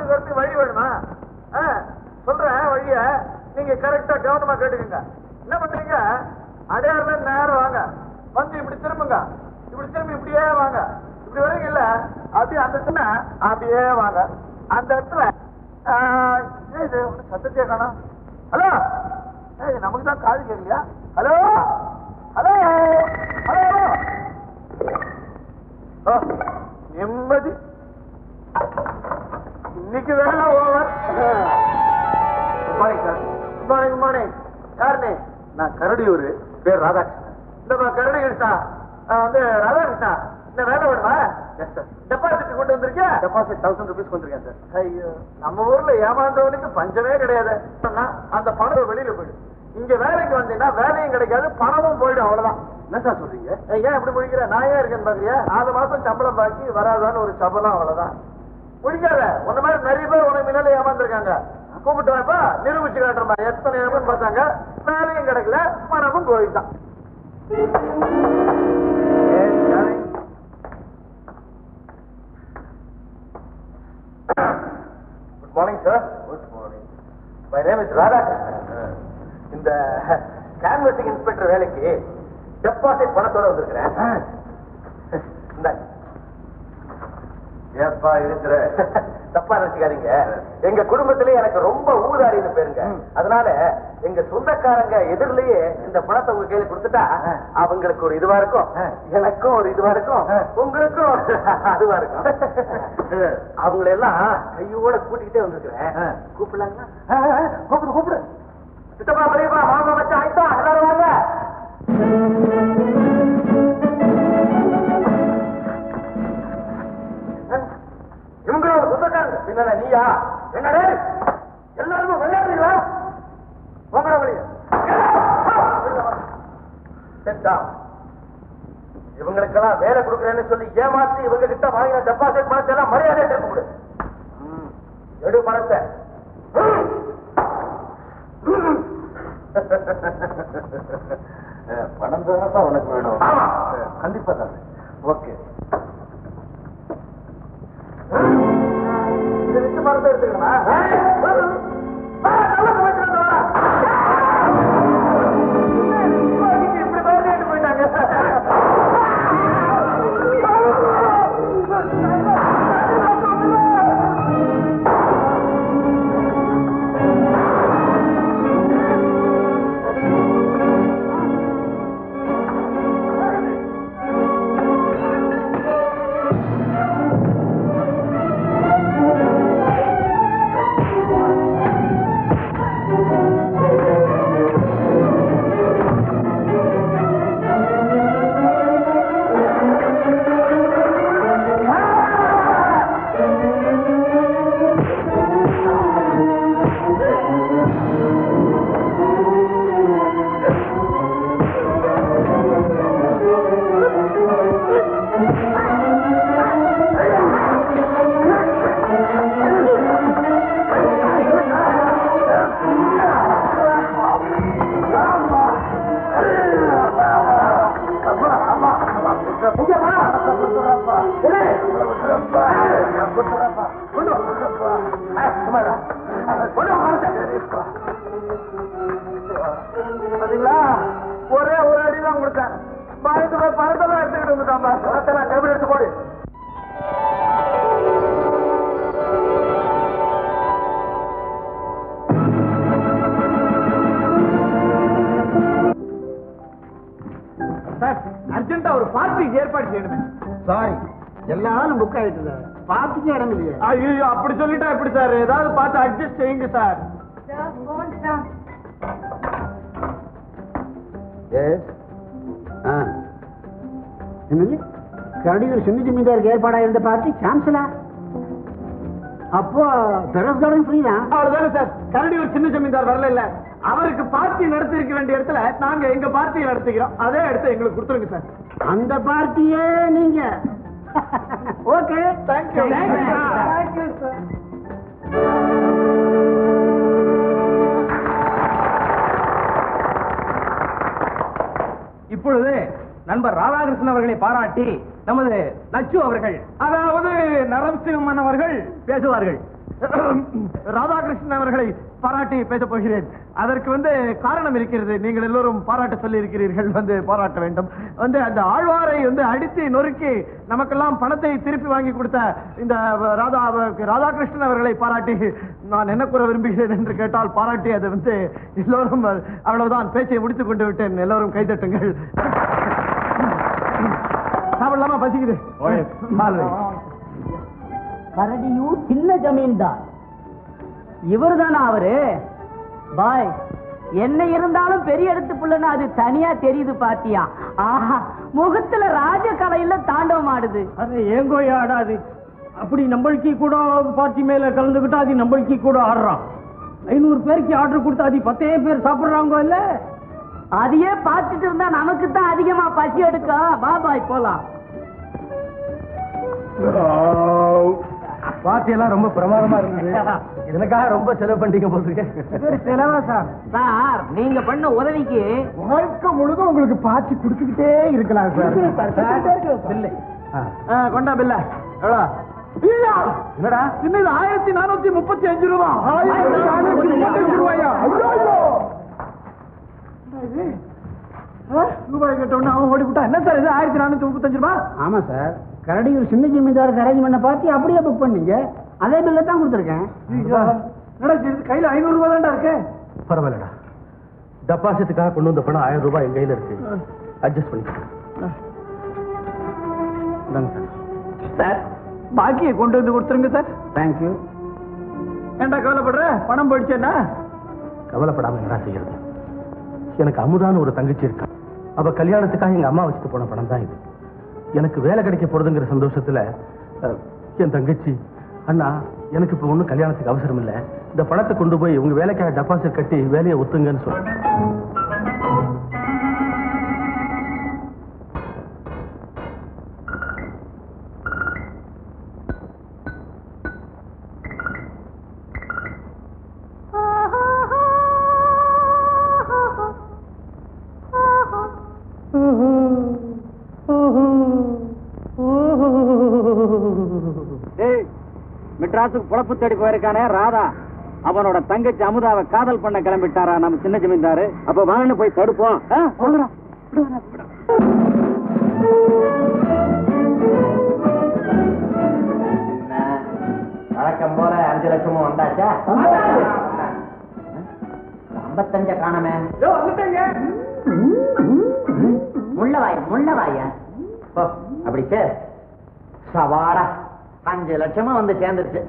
பாட்டுக்கு வரத்துக்கு வழி வேணுமா? சொல்றேன் வழிய நீங்க கரெக்டா கவனமா கேட்டுக்கங்க. என்ன பண்றீங்க? அடையாறுல நேரம் வாங்க, வந்து இப்படி திரும்புங்க, இப்படி திரும்பி இப்படியே வாங்க. இப்படி வரீங்க இல்ல, அப்படியே அந்த இடத்துல அப்படியே வாங்க. அந்த இடத்துல இது சத்தத்தையே காணோம். ஹலோ, நமக்கு தான் காது கேட்கலையா? Hello hello hello. நிம்மதி. இன்னைக்கு வேலை over. Good morning sir. Good morning. Good morning. யாருன்னு? நான் கரடியூர், பேர் ராதாகிருஷ்ணன். இந்த கரடி கிருஷ்ணா வந்து ராதாகிருஷ்ணா, இந்த வேலை வேணுமா? Yes sir. டெபாசிட் கொண்டு வந்திருக்கேன். டெபாசிட் 1000 rupees கொண்டிருக்கேன் சார். ஐயோ, நம்ம ஊர்ல ஏமாந்தவனுக்கு பஞ்சமே கிடையாது. அந்த பணம் வெளியில போயிடும். இங்க வேலைக்கு வந்தீங்கன்னா வேலையும் கிடைக்காது, பணமும் போயிடும். அவ்வளவுதான். என்ன சார் சொல்றீங்க? ஏன் இப்படி முடிக்கிற? நான் ஏன் இருக்கேன்னு பாக்குறியா? 4 மாசம் சம்பளம் பாக்கி வராதான்னு ஒரு சம்பளம், அவ்வளவுதான். முடிக்காத. உன்ன மாதிரி நிறைய பேர் உனக்கு முன்னால ஏமாந்துருக்காங்க. கூப்பிட்டு வாப்பா, நிரூபிச்சு காட்டுறா. எத்தனை ஏமான்னு பார்த்தாங்க, வேலையும் கிடைக்கல, பணமும் போயிட்டான். Good morning sir. Good morning. My name is Radhakrishnan. இந்த கேன்வசிங் இன்ஸ்பெக்டர் வேலைக்கு டெபாசிட் பணத்தோட வந்திருக்கிறேன். ஏப்பா இருக்கிற தப்பா நினைச்சுக்காதீங்க. எங்க குடும்பத்திலே எனக்கு ரொம்ப ஊதாரின்னு பேருங்க. அதனால எங்க சொந்தக்காரங்க எதிரிலேயே இந்த பணத்தை உங்க கையில கொடுத்துட்டா அவங்களுக்கு ஒரு இதுவா இருக்கும், எனக்கும் ஒரு இதுவா இருக்கும், உங்களுக்கும் அதுவா இருக்கும். அவங்கள எல்லாம் கையோட கூட்டிக்கிட்டே வந்திருக்கிறேன். கூப்பிடலாங்களா? கூப்பிடு கூப்பிடு. சித்தப்பா, பெரியப்பா, மாமா, மச்சான், ஆயிட்டா, எல்லாரும் வாங்க. இவங்களோட சொந்தக்காரங்க. பின்ன நீயா? என்னடே எல்லாருமே விளையாடுறீங்களா? போகிற வழிய இவங்களுக்கெல்லாம் வேலை கொடுக்குறேன்னு சொல்லி ஏமாத்தி இவங்க கிட்ட வாங்கின டெபாசிட் பணத்தை எல்லாம் மரியாதையா திருப்பி கொடு. எடு பணத்தை. பணம் தானப்பா உனக்கு வேணும்? கண்டிப்பா தான். ஓகே, மருந்து எடுத்துக்கணுமா? இப்படி பேசிட்டு போயிட்டாங்க. ஒரே ஒரு அடிதான் கொடுத்தேன். பணத்தெல்லாம் எடுத்துக்கிட்டு வந்துட்டான். பணத்தெல்லாம் டேபிள் எடுத்து போடு. சார், அர்ஜென்ட்டா ஒரு பார்ட்டிக்கு ஏற்பாடு செய்யணுமே. சாரி, எல்லாரும் புக் ஆயிட்டு பார்ட்டிக்கு இடம் இல்லையே. ஐயோ, அப்படி சொல்லிட்டா எப்படி சார்? ஏதாவது பார்த்து அட்ஜஸ்ட் செய்யுங்க சார். கரடியூர் சின்ன ஜமீன்தாருக்கு ஏற்பாடாக இருந்த பார்ட்டி கேன்சலா? அப்போ டெரஸ் கார்டன் ஃப்ரீ தான். அவ்வளவுதானே சார். கரடியூர் சின்ன ஜமீன்தார் வரல இல்ல, அவருக்கு பார்ட்டி நடத்தி இருக்க வேண்டிய இடத்துல நாங்க எங்க பார்ட்டியை நடத்திக்கிறோம். அதே இடத்த எங்களுக்கு கொடுத்துருங்க சார். அந்த பார்ட்டியே நீங்க. Okay, thank you. Thank you sir. இப்பொழுது நண்பர் ராதாகிருஷ்ணன் அவர்களை பாராட்டி நமது நச்சு அவர்கள், அதாவது நரசிம்மன் அவர்கள் பேசுவார்கள். ராதாகிருஷ்ணன் அவர்களை பாராட்டி பேச போகிறேன். அதற்கு காரணம் இருக்கிறது. நீங்கள் எல்லோரும் பாராட்ட சொல்லி இருக்கிறீர்கள், பாராட்ட வேண்டும். அந்த ஆழ்வாரை அடித்து நொறுக்கி நமக்கெல்லாம் பணத்தை திருப்பி வாங்கி கொடுத்த இந்த ராதாகிருஷ்ணன் அவர்களை பாராட்டி நான் என்ன கூற விரும்புகிறேன் என்று கேட்டால், பாராட்டி அது எல்லோரும் அவ்வளவுதான், பேச்சை முடித்துக் கொண்டு விட்டேன். எல்லோரும் கைதட்டுங்கள். சாப்பிடலாமா? பசிக்குது. கரடியூர் சின்ன ஜமீன்தார் இவர் தானா அவரு? பாய், என்ன இருந்தாலும் பெரிய இடத்து புள்ளன்னு அது தனியா தெரியுது பாத்தியா? ஆஹா, முகத்துல ராஜ கலையில தாண்டவம் ஆடுது. அது ஏங்கோயா ஆடாது. அப்படி நம்மளுக்கு கூட பார்ட்டி மேல கலந்துகிட்டா அது நம்மளுக்கு கூட ஆடுறான். 500 பேருக்கு ஆர்டர் கொடுத்தா அது 10 பேர் சாப்பிடுறாங்க இல்ல? அதையே பார்த்துட்டு இருந்தா நமக்கு தான் அதிகமா பசி எடுக்கும். பாய் போலாம். பார்ட்டி எல்லாம் ரொம்ப பிரமாதமா இருந்தது. எனக்காக ரொம்ப செலவு பண்ணிக்க போட்டுருக்கேன். செலவா சார்? சார், நீங்க பண்ண உதவிக்கு வாழ்க்கை முழுதும் உங்களுக்கு பாய்ச்சி குடுத்துக்கிட்டே இருக்கலாம் சார். கொண்டா பில்ல எவ்வளோ? என்னடா சின்னது 1435 ரூபா. 1435 ரூபாயா? ரூபாய் கேட்டோன்னு அவன் ஓடிவிட்டா. என்ன சார் இது 1435 ரூபாய்? ஆமா சார், கரடியூர் சின்ன ஜமீன்தார் அரேஞ்ச் பண்ண பார்த்து அப்படியே புக் பண்ணீங்க. அதே பில்ல தான் கொடுத்துருக்கேன். கையில 500 ரூபாய் தான்டா இருக்கு. பரவாயில்லடா, டெபாசிட்டுக்காக கொண்டு வந்த பணம் 1000 ரூபாய் என் கையில இருக்கு. அட்ஜஸ்ட் பண்ணிக்கிறேன். சார், பாக்கியை கொண்டு வந்து கொடுத்துருங்க சார். தேங்க்யூ. ஏண்டா கவலைப்படுற? பணம் போயிடுச்சேன்னா? கவலைப்படாம என்ன செய்யறது? எனக்கு அமுதான்னு ஒரு தங்கச்சி இருக்கா. அவ கல்யாணத்துக்காக எங்க அம்மா வச்சுட்டு போன பணம் தான் இது. எனக்கு வேலை கிடைக்க போறதுங்கிற சந்தோஷத்துல என் தங்கச்சி, அண்ணா எனக்கு இப்ப ஒண்ணும் கல்யாணத்துக்கு அவசரம் இல்லை, இந்த பணத்தை கொண்டு போய் உங்க வேலைக்காக டெபாசிட் கட்டி வேலையை ஒத்துங்கன்னு சொல்றேன். மெட்ராஸுக்கு பொழப்பு தேடி போயிருக்கானே ராதா, அவனோட தங்கச்சி அமுதாவை காதல் பண்ண கிளம்பிட்டாரா நம்ம சின்ன ஜமீன்தாரு. அப்ப வாங்கன்னு போய் தடுப்போம். வழக்கம் போல 5 லட்சமும் வந்தாச்சா? 55 காணமே. முள்ளவாயா அப்படி சார், சவாடா 5 லட்சமும் வந்து சேர்ந்துருச்சு.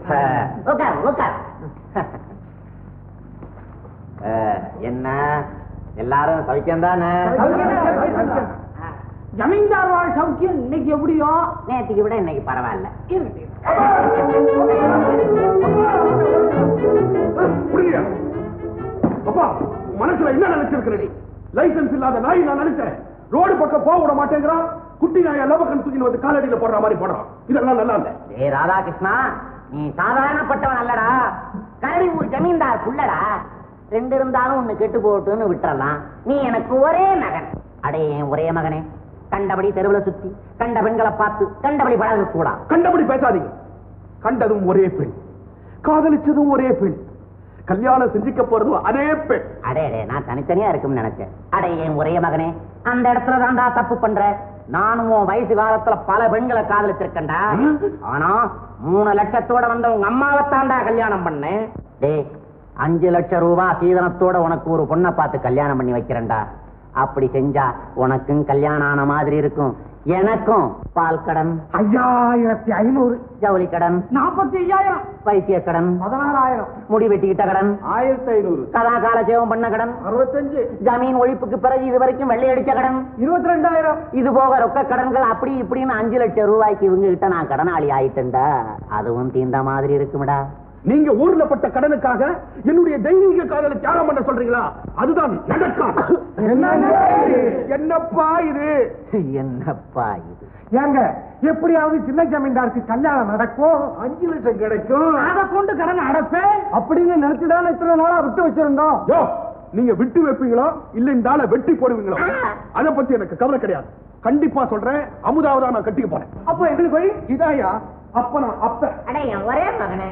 என்ன எல்லாரும் சௌக்கியம் தானே? ஜமீன்தார் வாழ் சௌக்கியம் இன்னைக்கு எப்படியோ? நேற்றுக்கு விட இன்னைக்கு பரவாயில்ல. அப்பா, மனசுல என்ன நினைச்சிருக்கிறேன்? லைசன்ஸ் இல்லாத நாய் நான் நினைச்சேன். ரோடு பக்கம் போக விட மாட்டேங்கிறான். குட்டி நாய் லவக்கன் தூக்கின்னு வந்து காலடியில போடுற மாதிரி போடுறான். இதெல்லாம் நல்லா இல்ல. ஏ ராதாகிருஷ்ணா, நீ சாதாரணப்பட்டவன் அல்லடா. கரடியூர் ஜமீன்தார் புள்ளடா. 2 இருந்தாலும் ஒண்ணு கெட்டு போட்டுன்னு விட்டுறலாம். நீ எனக்கு ஒரே மகன். அடே ஒரே மகனே, கண்டபடி தெருவுல சுத்தி கண்ட பெண்களை பார்த்து கண்டபடி பழக கூடா. கண்டபடி பேசாதீங்க. கண்டதும் ஒரே பெண், காதலிச்சதும் ஒரே பெண், கல்யாணம் செஞ்சுக்க போறதும் அதே பெண். அடே நான் தனித்தனியா இருக்கும்னு நினைச்சேன். அடே என் ஒரே மகனே, அந்த இடத்துல தான்டா தப்பு பண்ற. நானும் உன் வயசு காலத்துல பல பெண்களை காதலிச்சிருக்கேன்டா. ஆனா 3 லட்சத்தோட வந்த உங்க அம்மாவை தாண்டா கல்யாணம் பண்ணேன். டே, 5 லட்சம் ரூபாய் சீதனத்தோட உனக்கு ஒரு பொண்ணை பார்த்து கல்யாணம் பண்ணி வைக்கிறேன்டா. அப்படி செஞ்சா உனக்கும் கல்யாணம் ஆன மாதிரி இருக்கும். எனக்கும் பால் கடன் 5500, ஜவுளி கடன் 45,000, வைத்திய கடன் 16,000, முடி வெட்டிக்கிட்ட கடன் 1500, கலாகால சேவம் பண்ண கடன் 65, ஜமீன் ஒழிப்புக்கு பிறகு இது வரைக்கும் வெள்ளை அடிச்ச கடன் 22,000. இது போக ரொக்க கடன்கள் அப்படி இப்படின்னு 5 லட்சம் ரூபாய்க்கு இவங்க கிட்ட நான் கடனாளி ஆயிட்டேன்டா. அதுவும் தீண்ட மாதிரி இருக்கும்டா. நீங்க ஊர்ல பட்ட கடனுக்காக என்னுடைய தெய்வீக காதலை தியாகம் பண்ண சொல்றீங்களா? அதுதான் நடக்காது. என்னப்பா இது? என்னப்பா இது? ஏங்க, எப்படியாவது சின்ன ஜமீன்தாருக்கு கல்யாணம் நடக்கும், 5 லட்சம் கிடைக்கும், அதை கொண்டு கடன் அடைப்பேன் அப்படின்னு நினைச்சுதான் இத்தனை நாளா விட்டு வச்சிருந்தோம். யோ, நீங்க விட்டு வைப்பீங்களோ இல்ல இந்த ஆளை வெட்டி போடுவீங்களோ, அதை பத்தி எனக்கு கவலை கிடையாது. கண்டிப்பா சொல்றேன், அமுதாவதா நான் கட்டிக்க போறேன். அப்ப எங்களுக்கு வழி இதாயா? அப்ப நான் அப்ப அடே என் ஒரே மகனே,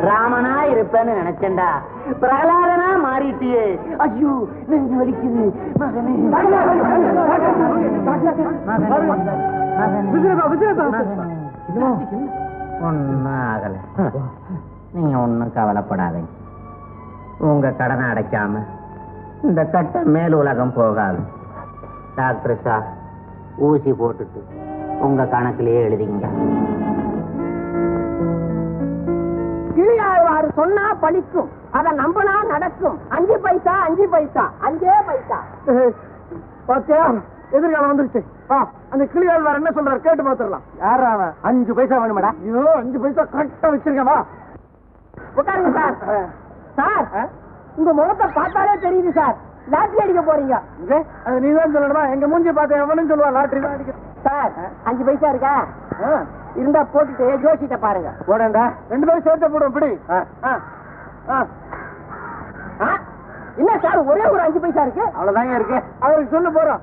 ராமனா இருப்பேன்னு நினைச்சேன்டா, பிரகலாதனா மாறிட்டியே. ஐயோ நெஞ்சு வலிக்குது மகனே. ஒன்னும் ஆகல, நீங்க ஒன்னும் கவலைப்படாதீங்க. உங்க கடனை அடைக்காம இந்த கட்ட மேல் உலகம் போகாது. டாக்டர் சார் ஊசி போட்டுட்டு உங்க கணக்கிலேயே எழுதிங்க. கிளியாழ்வார் சொன்னா பலிக்கும், அத நம்பினா நடக்கும். 5 பைசா 5 பைசா 5 பைசா. பாத்தியா, எதிர்காலம் வந்துருச்சு. அந்த கிளியாழ்வார் என்ன சொல்றாரு கேட்டு பாத்துடலாம். யாரா அவன்? 5 பைசா வேணுமாடா? ஐயோ 5 பைசா கரெக்டா வச்சிருக்கேன். வா உட்காருங்க சார். சார் உங்க முகத்தை பார்த்தாலே தெரியுது சார், லாட்டரி அடிக்க போறீங்க. அது நீதான் சொல்லணுமா? எங்க மூஞ்சி பார்த்தேன் எவனும் சொல்லுவா லாட்டரி தான் அடிக்க. சார் 5 பைசா இருக்கா? இருந்தா போட்டுட்டு ஜோசிட்ட பாருங்க. போடா 2 பேரும் சேர்த்து போடும். இப்படி என்ன சார் ஒரே ஒரு 5 பைசா இருக்கு? அவ்வளவுதாங்க இருக்கு. அவருக்கு சொல்லு போறோம்.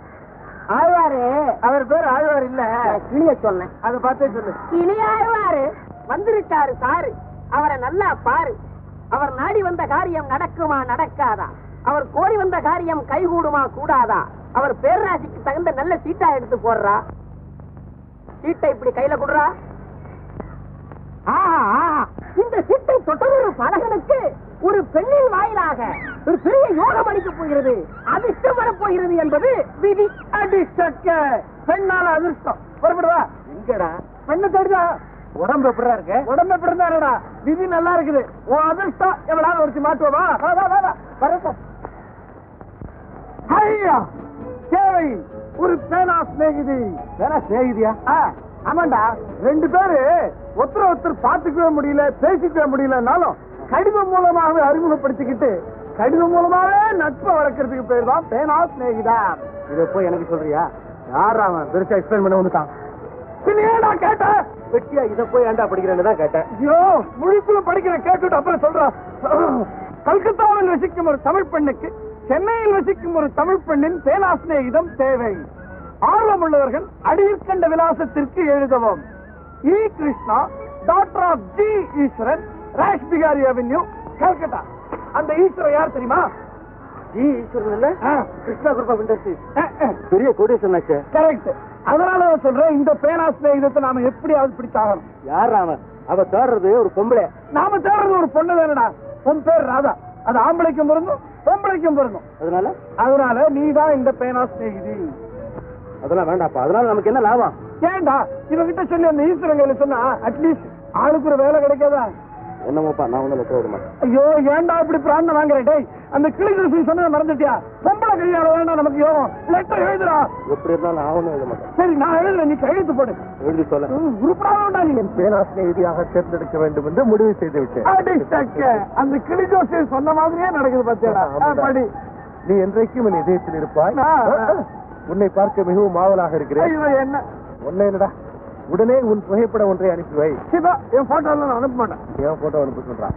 ஆழ்வாரு, அவர் பேர் ஆழ்வார் இல்ல, கிளிய சொன்னேன். அதை பார்த்தே சொல்லு. கிளியாழ்வாரு வந்திருக்காரு சாரு, அவரை நல்லா பாரு. அவர் நாடி வந்த காரியம் நடக்குமா நடக்காதா? அவர் கோரி வந்த காரியம் கைகூடுமா கூடாதா? அவர் பேரராசிக்கு தகுந்த நல்ல சீட்டா எடுத்து போடுறா. சீட்டை இப்படி கையில கொடுறா. இந்த சீட்டை தொட்டதொரு பாடகனுக்கு ஒரு பெண்ணின் வாயிலாக ஒரு பெரிய யோகம் அளிக்க போகிறது, அதிர்ஷ்டம் வரப்போகிறது என்பது விதி. அடிச்சக்க பெண்ணால அதிர்ஷ்டம் புறப்படுவா. எங்கடா பெண்ணை தேடுதா? உடம்பு எப்படா இருக்கு? உடம்பு எப்படி இருந்தாடா? விதி நல்லா இருக்குது. உன் அதிர்ஷ்டம் எவ்வளவு வச்சு மாற்றுவா. வரட்டும். ஐயா சேவை ஒரு பேனா சிநேகிதி. பேனா சிநேகிதியா? ஆமாண்டா. 2 பேரு ஒருத்தர் பார்த்துக்கவே முடியல, பேசிக்கவே முடியலனாலும் கடிதம் மூலமாகவே அறிமுகப்படுத்திக்கிட்டு கடிதம் மூலமாவே நட்பை வளர்க்கறதுக்கு பேர் தான் பேனா சிநேகிதா. இதை போய் எனக்கு சொல்றியா? யார் அவன்? பெருசா எக்ஸ்பிளைன் பண்ண வந்துட்டான். ஏடா கேட்ட வெட்டியா? இதை போய் ஏண்டா படிக்கிறேன்னு தான் கேட்டேன். ஐயோ முழுக்குள்ள படிக்கிறேன், கேட்டுட்டு அப்புறம் சொல்றான். கல்கத்தாவில் வசிக்கும் ஒரு தமிழ் பெண்ணுக்கு சென்னையில் வசிக்கும் ஒரு தமிழ் பெண்ணின் பேனா சிநேகிதம் தேவை. ஆர்வம் உள்ளவர்கள் அடியிற்கண்ட விலாசத்திற்கு எழுதவும். E Krishna, doctor of G Eswaran, Rash Behari avenue, Calcutta. அந்த ஈஸ்வரன் யார் தெரியுமா? ஜி ஈஸ்வரன் இல்ல, கிருஷ்ணா குரூப் ஆஃப் இண்டஸ்ட்ரீஸ் பெரிய கோடீஸ்வரன். கரெக்ட். அதனால சொல்றேன், இந்த பேனா சிநேகிதத்தை நாம எப்படியாவது பிடிச்சாகணும். யார் அவன்? அவ தேடுறது ஒரு பொம்பளை, நாம தேடுறது ஒரு பொண்ணு தானடா. உன் பேர் ராதா, அது ஆம்பளைக்கும் பொருந்தும் பொம்பளைக்கும் பொருந்தும். அதனால நீதான் இந்த பேனா சிநேகிதி. அதெல்லாம் வேண்டாப்பா. அதனால நமக்கு என்ன லாபம்? ஏண்டா இவகிட்ட சொல்லி அந்த ஈஸ்வரன் கையில சொன்னா அட்லீஸ்ட் ஆளுக்கு ஒரு வேலை கிடைக்காதா? என்னமோப்பா, நான் ஒண்ணு லெட்டர் எழுத மாட்டேன். ஐயோ ஏண்டா இப்படி பிராண வாங்குறேன்? டேய் அந்த கிளிகிருஷ்ணி சொன்னதை மறந்துட்டியா? பொம்பளை கையால வேண்டாம் நமக்கு யோகம். லெட்டர் எழுதுறா. எப்படி இருந்தாலும் நான் ஒண்ணும் எழுத மாட்டேன். சரி நான் எழுதுறேன், நீ கையெழுத்து போடு. எழுதி சொல்ல. உருப்படாதா? நீ பேனா சிநேகிதியாக தேர்ந்தெடுக்க வேண்டும் என்று முடிவு செய்து விட்டேன். அந்த கிளிஜோசி சொன்ன மாதிரியே நடக்குது பாத்தியா? படி. நீ என்றைக்கும் என் இதயத்தில் இருப்பாய். உன்னை பார்க்க மிகவும் ஆவலாக இருக்கிறேன். என்ன ஒண்ணு என்னடா, உடனே உன் புகைப்படம் ஒன்றை அனுப்பி வை. என் போட்டோ நான் அனுப்ப மாட்டேன். என் போட்டோ அனுப்ப சொல்றான்.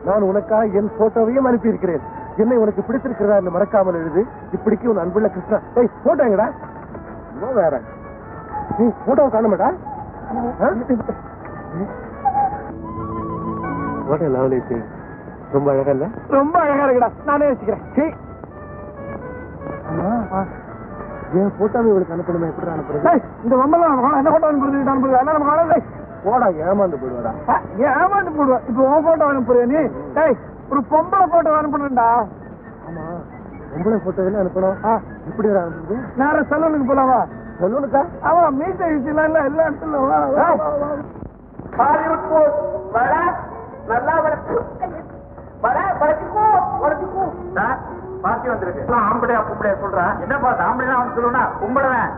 நான் உனக்காக என் போட்டோவையும் அனுப்பி இருக்கிறேன். என்னை உனக்கு பிடித்திருக்கிறதா என்று மறக்காமல் எழுது. இப்படிக்கு உன் அன்புள்ள கிருஷ்ணா. போட்டோ எங்கடா? வேற நீ போட்டோ காண மாட்டா? ரொம்ப அழகா இல்ல? ரொம்ப அழகா இருக்குடா. நானே வச்சுக்கிறேன். என் போட்டோவை இவளுக்கு அனுப்பணுமே. எப்படி அனுப்புறது? இந்த வம்பெல்லாம் என்ன போட்டோ அனுப்புறது? போடா, ஏமாந்து போயிடுவாடா. ஏமாந்து போடுவா. இப்ப உன் போட்டோ அனுப்புறியா நீ? ஒரு பொம்பளை போட்டோ அனுப்பணும்டா. ஆமா, பொம்பளை போட்டோ அனுப்பணும். எப்படி அனுப்புறது? நேர சலூனுக்கு போலாமா? சலூனுக்கா? ஆமா, மீட்டை எல்லாம் எல்லா இடத்துல நல்லா பாத்தி வந்திருக்கு. ஆம்பளையா பொம்பளையா சொல்றான். என்னப்பா ஆம்பளை அவன் சொல்லுவா? பொம்பளைதான்.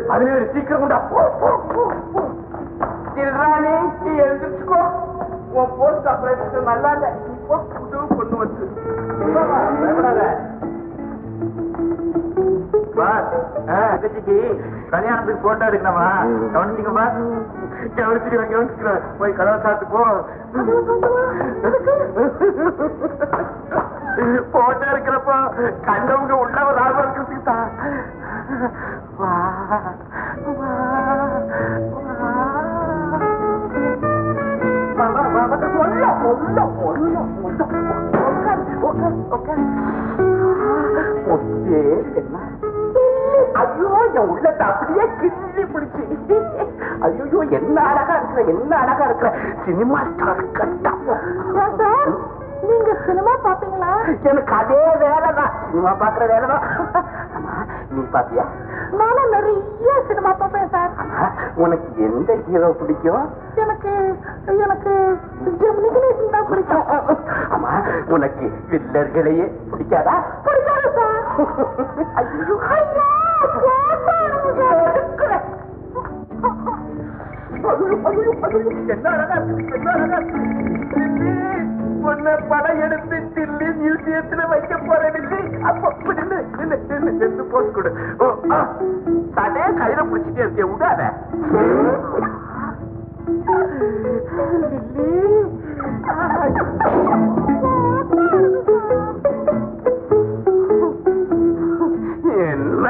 17 சீக்கிரம் கொண்டா. நீ எழுதிச்சுக்கோ. உன் போஸ்ட் ஆபரேஷன் நல்லா இல்ல. புது பொண்ணு வந்து கல்யாணத்துக்கு போட்டோ எடுக்கணுமா? கவனிச்சுங்கப்பா. கவனிச்சுக்கிறேன். போய் கதவை சாத்து போ. போட்டோ இருக்கிற இருப்போம். கண்டவங்க உள்ள ஒரு ஆர்வம் இருக்கிறதுக்கு தான். வா வா ஐயோ என் உள்ளத்தை அப்படியே கிள்ளி பிடிச்சு. ஐயோ என்ன அழகா இருக்கிற, என்ன அழகா இருக்கிற. சினிமா ஸ்டார் கட்டா. நீங்க சினிமா பாப்பீங்களா? எனக்கு அதே வேலைதான், சினிமா பாக்குற வேலைதான். நீ பாத்தியா? நானும் நிறைய சினிமா பார்ப்பேன் சார். உனக்கு எந்த ஹீரோ பிடிக்கும்? எனக்கு எனக்கு ஜெமினி கணேசன் தான் பிடிக்கும். ஆமா, உனக்கு வில்லர்களையே பிடிக்காதா? பிடிக்காது சார். ஐயோ என்ன அழகா இருக்கு, என்ன அழகா இருக்கு. உன்னை படம் எடுத்து தில்லி மியூசியத்துல வைக்க போறேன். அப்ப நின்று போஸ்ட் கொடு. தடே கையில பிடிச்சிட்டே இருக்கேன், விடாத. என்ன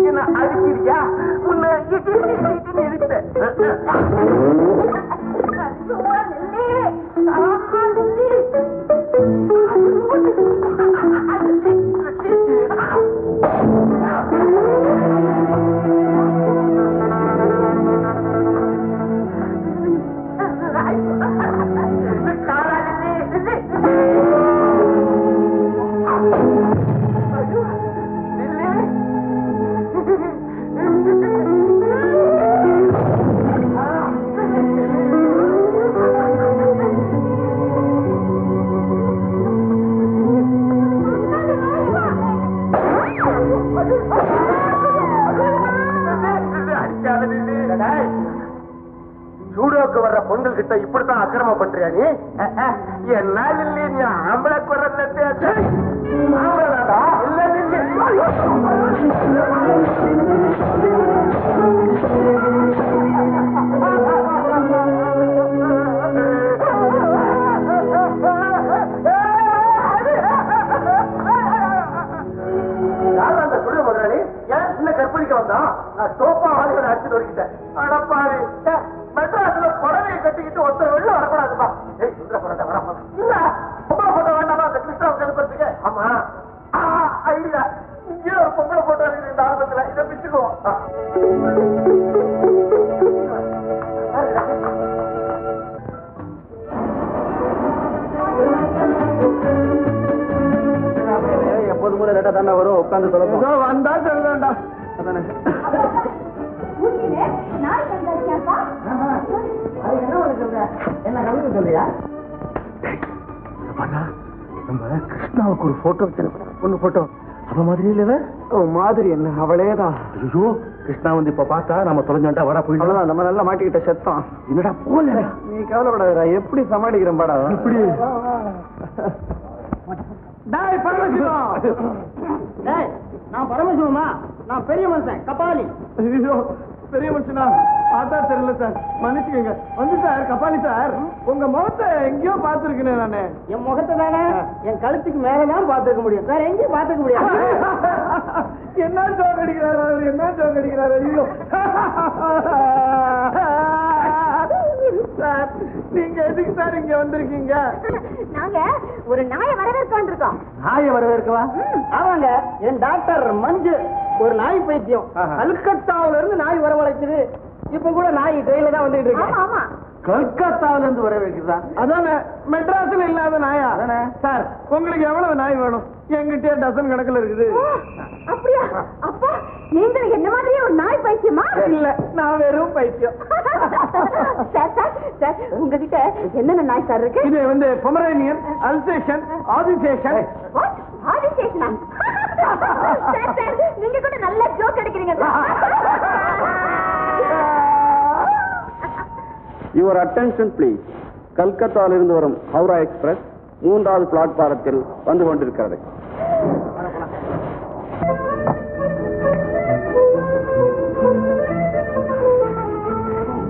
என்ன அடிக்கிறியா? உன்னை இருப்பேன். ஜூடோக்கு வர்ற பொண்கள் கிட்ட இப்படித்தான் அக்கிரமம் பண்றியா நீ? என்ன இல்ல, நீ ஆம்பளைக்கு வர்ற அந்த சுடு முதலாளி ஏன் இன்னும் கற்பழிக்க வந்தான்? நான் டோப்பா வாங்கி அடிச்சு நொறுக்கிட்டேன். அடப்பாரு, மெட்ராஸ்ல புடவையை கட்டிக்கிட்டு ஒருத்தர் வெளில வரக்கூடாதுப்பா. ஏய் சுந்தர போராட்டம் வர இல்ல பொம்பளை போட்டோ வேண்டாமா அந்த கிருஷ்ணாவுக்கு அனுப்புறதுக்கு? ஆமா ஐடியா. இங்கே ஒரு பொம்பளை போட்டோ இருக்குது இந்த ஆரம்பத்துல, இதை பிச்சுக்குவோம். எப்போது போல லேட்டா தானே வரும், உட்காந்து சொல்ல வந்தா சொல்லுவேன்டா. அதானே என்ன கவிதை சொல்றியா? நம்ம கிருஷ்ணாவுக்கு ஒரு போட்டோ பொண்ணு போட்டோ அவ மாதிரி இல்ல மாதிரி. என்ன அவளேதான். ஐயோ கிருஷ்ணா வந்து இப்ப பார்த்தா நம்ம தொலைஞ்சோண்டா வர போயிடலாம். நம்ம நல்லா மாட்டிக்கிட்ட செத்தம். என்னடா போல, நீ கவலைப்படாதா, எப்படி சமாளிக்கிறேன் பாடா. இப்படி நான் பரமசிவமா? நான் பெரிய மனுஷன் கபாலி. ஐயோ பெரிய மனுஷனா? பார்த்தா தெரியல சார், மன்னிச்சுக்கங்க. வந்து சார் கபாலி சார், உங்க முகத்தை எங்கேயோ பார்த்திருக்கேன் நானு. என் முகத்தை தானே என் கழுத்துக்கு மேலதான் பார்த்துக்க முடியும், வேற எங்கேயும் பார்த்துக்க முடியாது. என்ன ஜோக் அடிக்கிறாரு அவர், என்ன ஜோக் அடிக்கிறாரு. ஐயோ சார், நீங்க எதுக்கு சார் இங்க வந்திருக்கீங்க? நாங்க ஒரு நாயை வரவேற்க வந்திருக்கோம். நாயை வரவேற்கவா? ஆமாங்க, என் டாக்டர் மஞ்சு ஒரு நாய் பைத்தியம். கல்கத்தாவில இருந்து நாய் வரவழைக்குது. இப்ப கூட நாய் ட்ரெயின்ல தான் வந்துட்டு இருக்கு. ஆமா கல்கத்தாவில இருந்து வரவேற்கிறதா? அதானே, மெட்ராஸ்ல இல்லாத நாயா? சார் உங்களுக்கு எவ்வளவு நாய் வேணும்? எங்கிட்டே டசன் கணக்குல இருக்குது. அப்படியா? அப்பா நீங்கள் என்ன மாதிரியே ஒரு நாய் பைத்தியமா? இல்ல, நான் வெறும் பைத்தியம். சார் உங்ககிட்ட என்னென்ன நாய் சார் இருக்கு? இது வந்து பொமரேனியன், அல்சேஷன், ஆதிசேஷன். ஆதிசேஷனா? சார் நீங்க கூட நல்ல ஜோக் அடிக்கிறீங்க. Your attention please. கல்கத்தாவிலிருந்து வரும் ஹவுரா எக்ஸ்பிரஸ் 3வது பிளாட்பாரத்தில் வந்து கொண்டிருக்கிறது.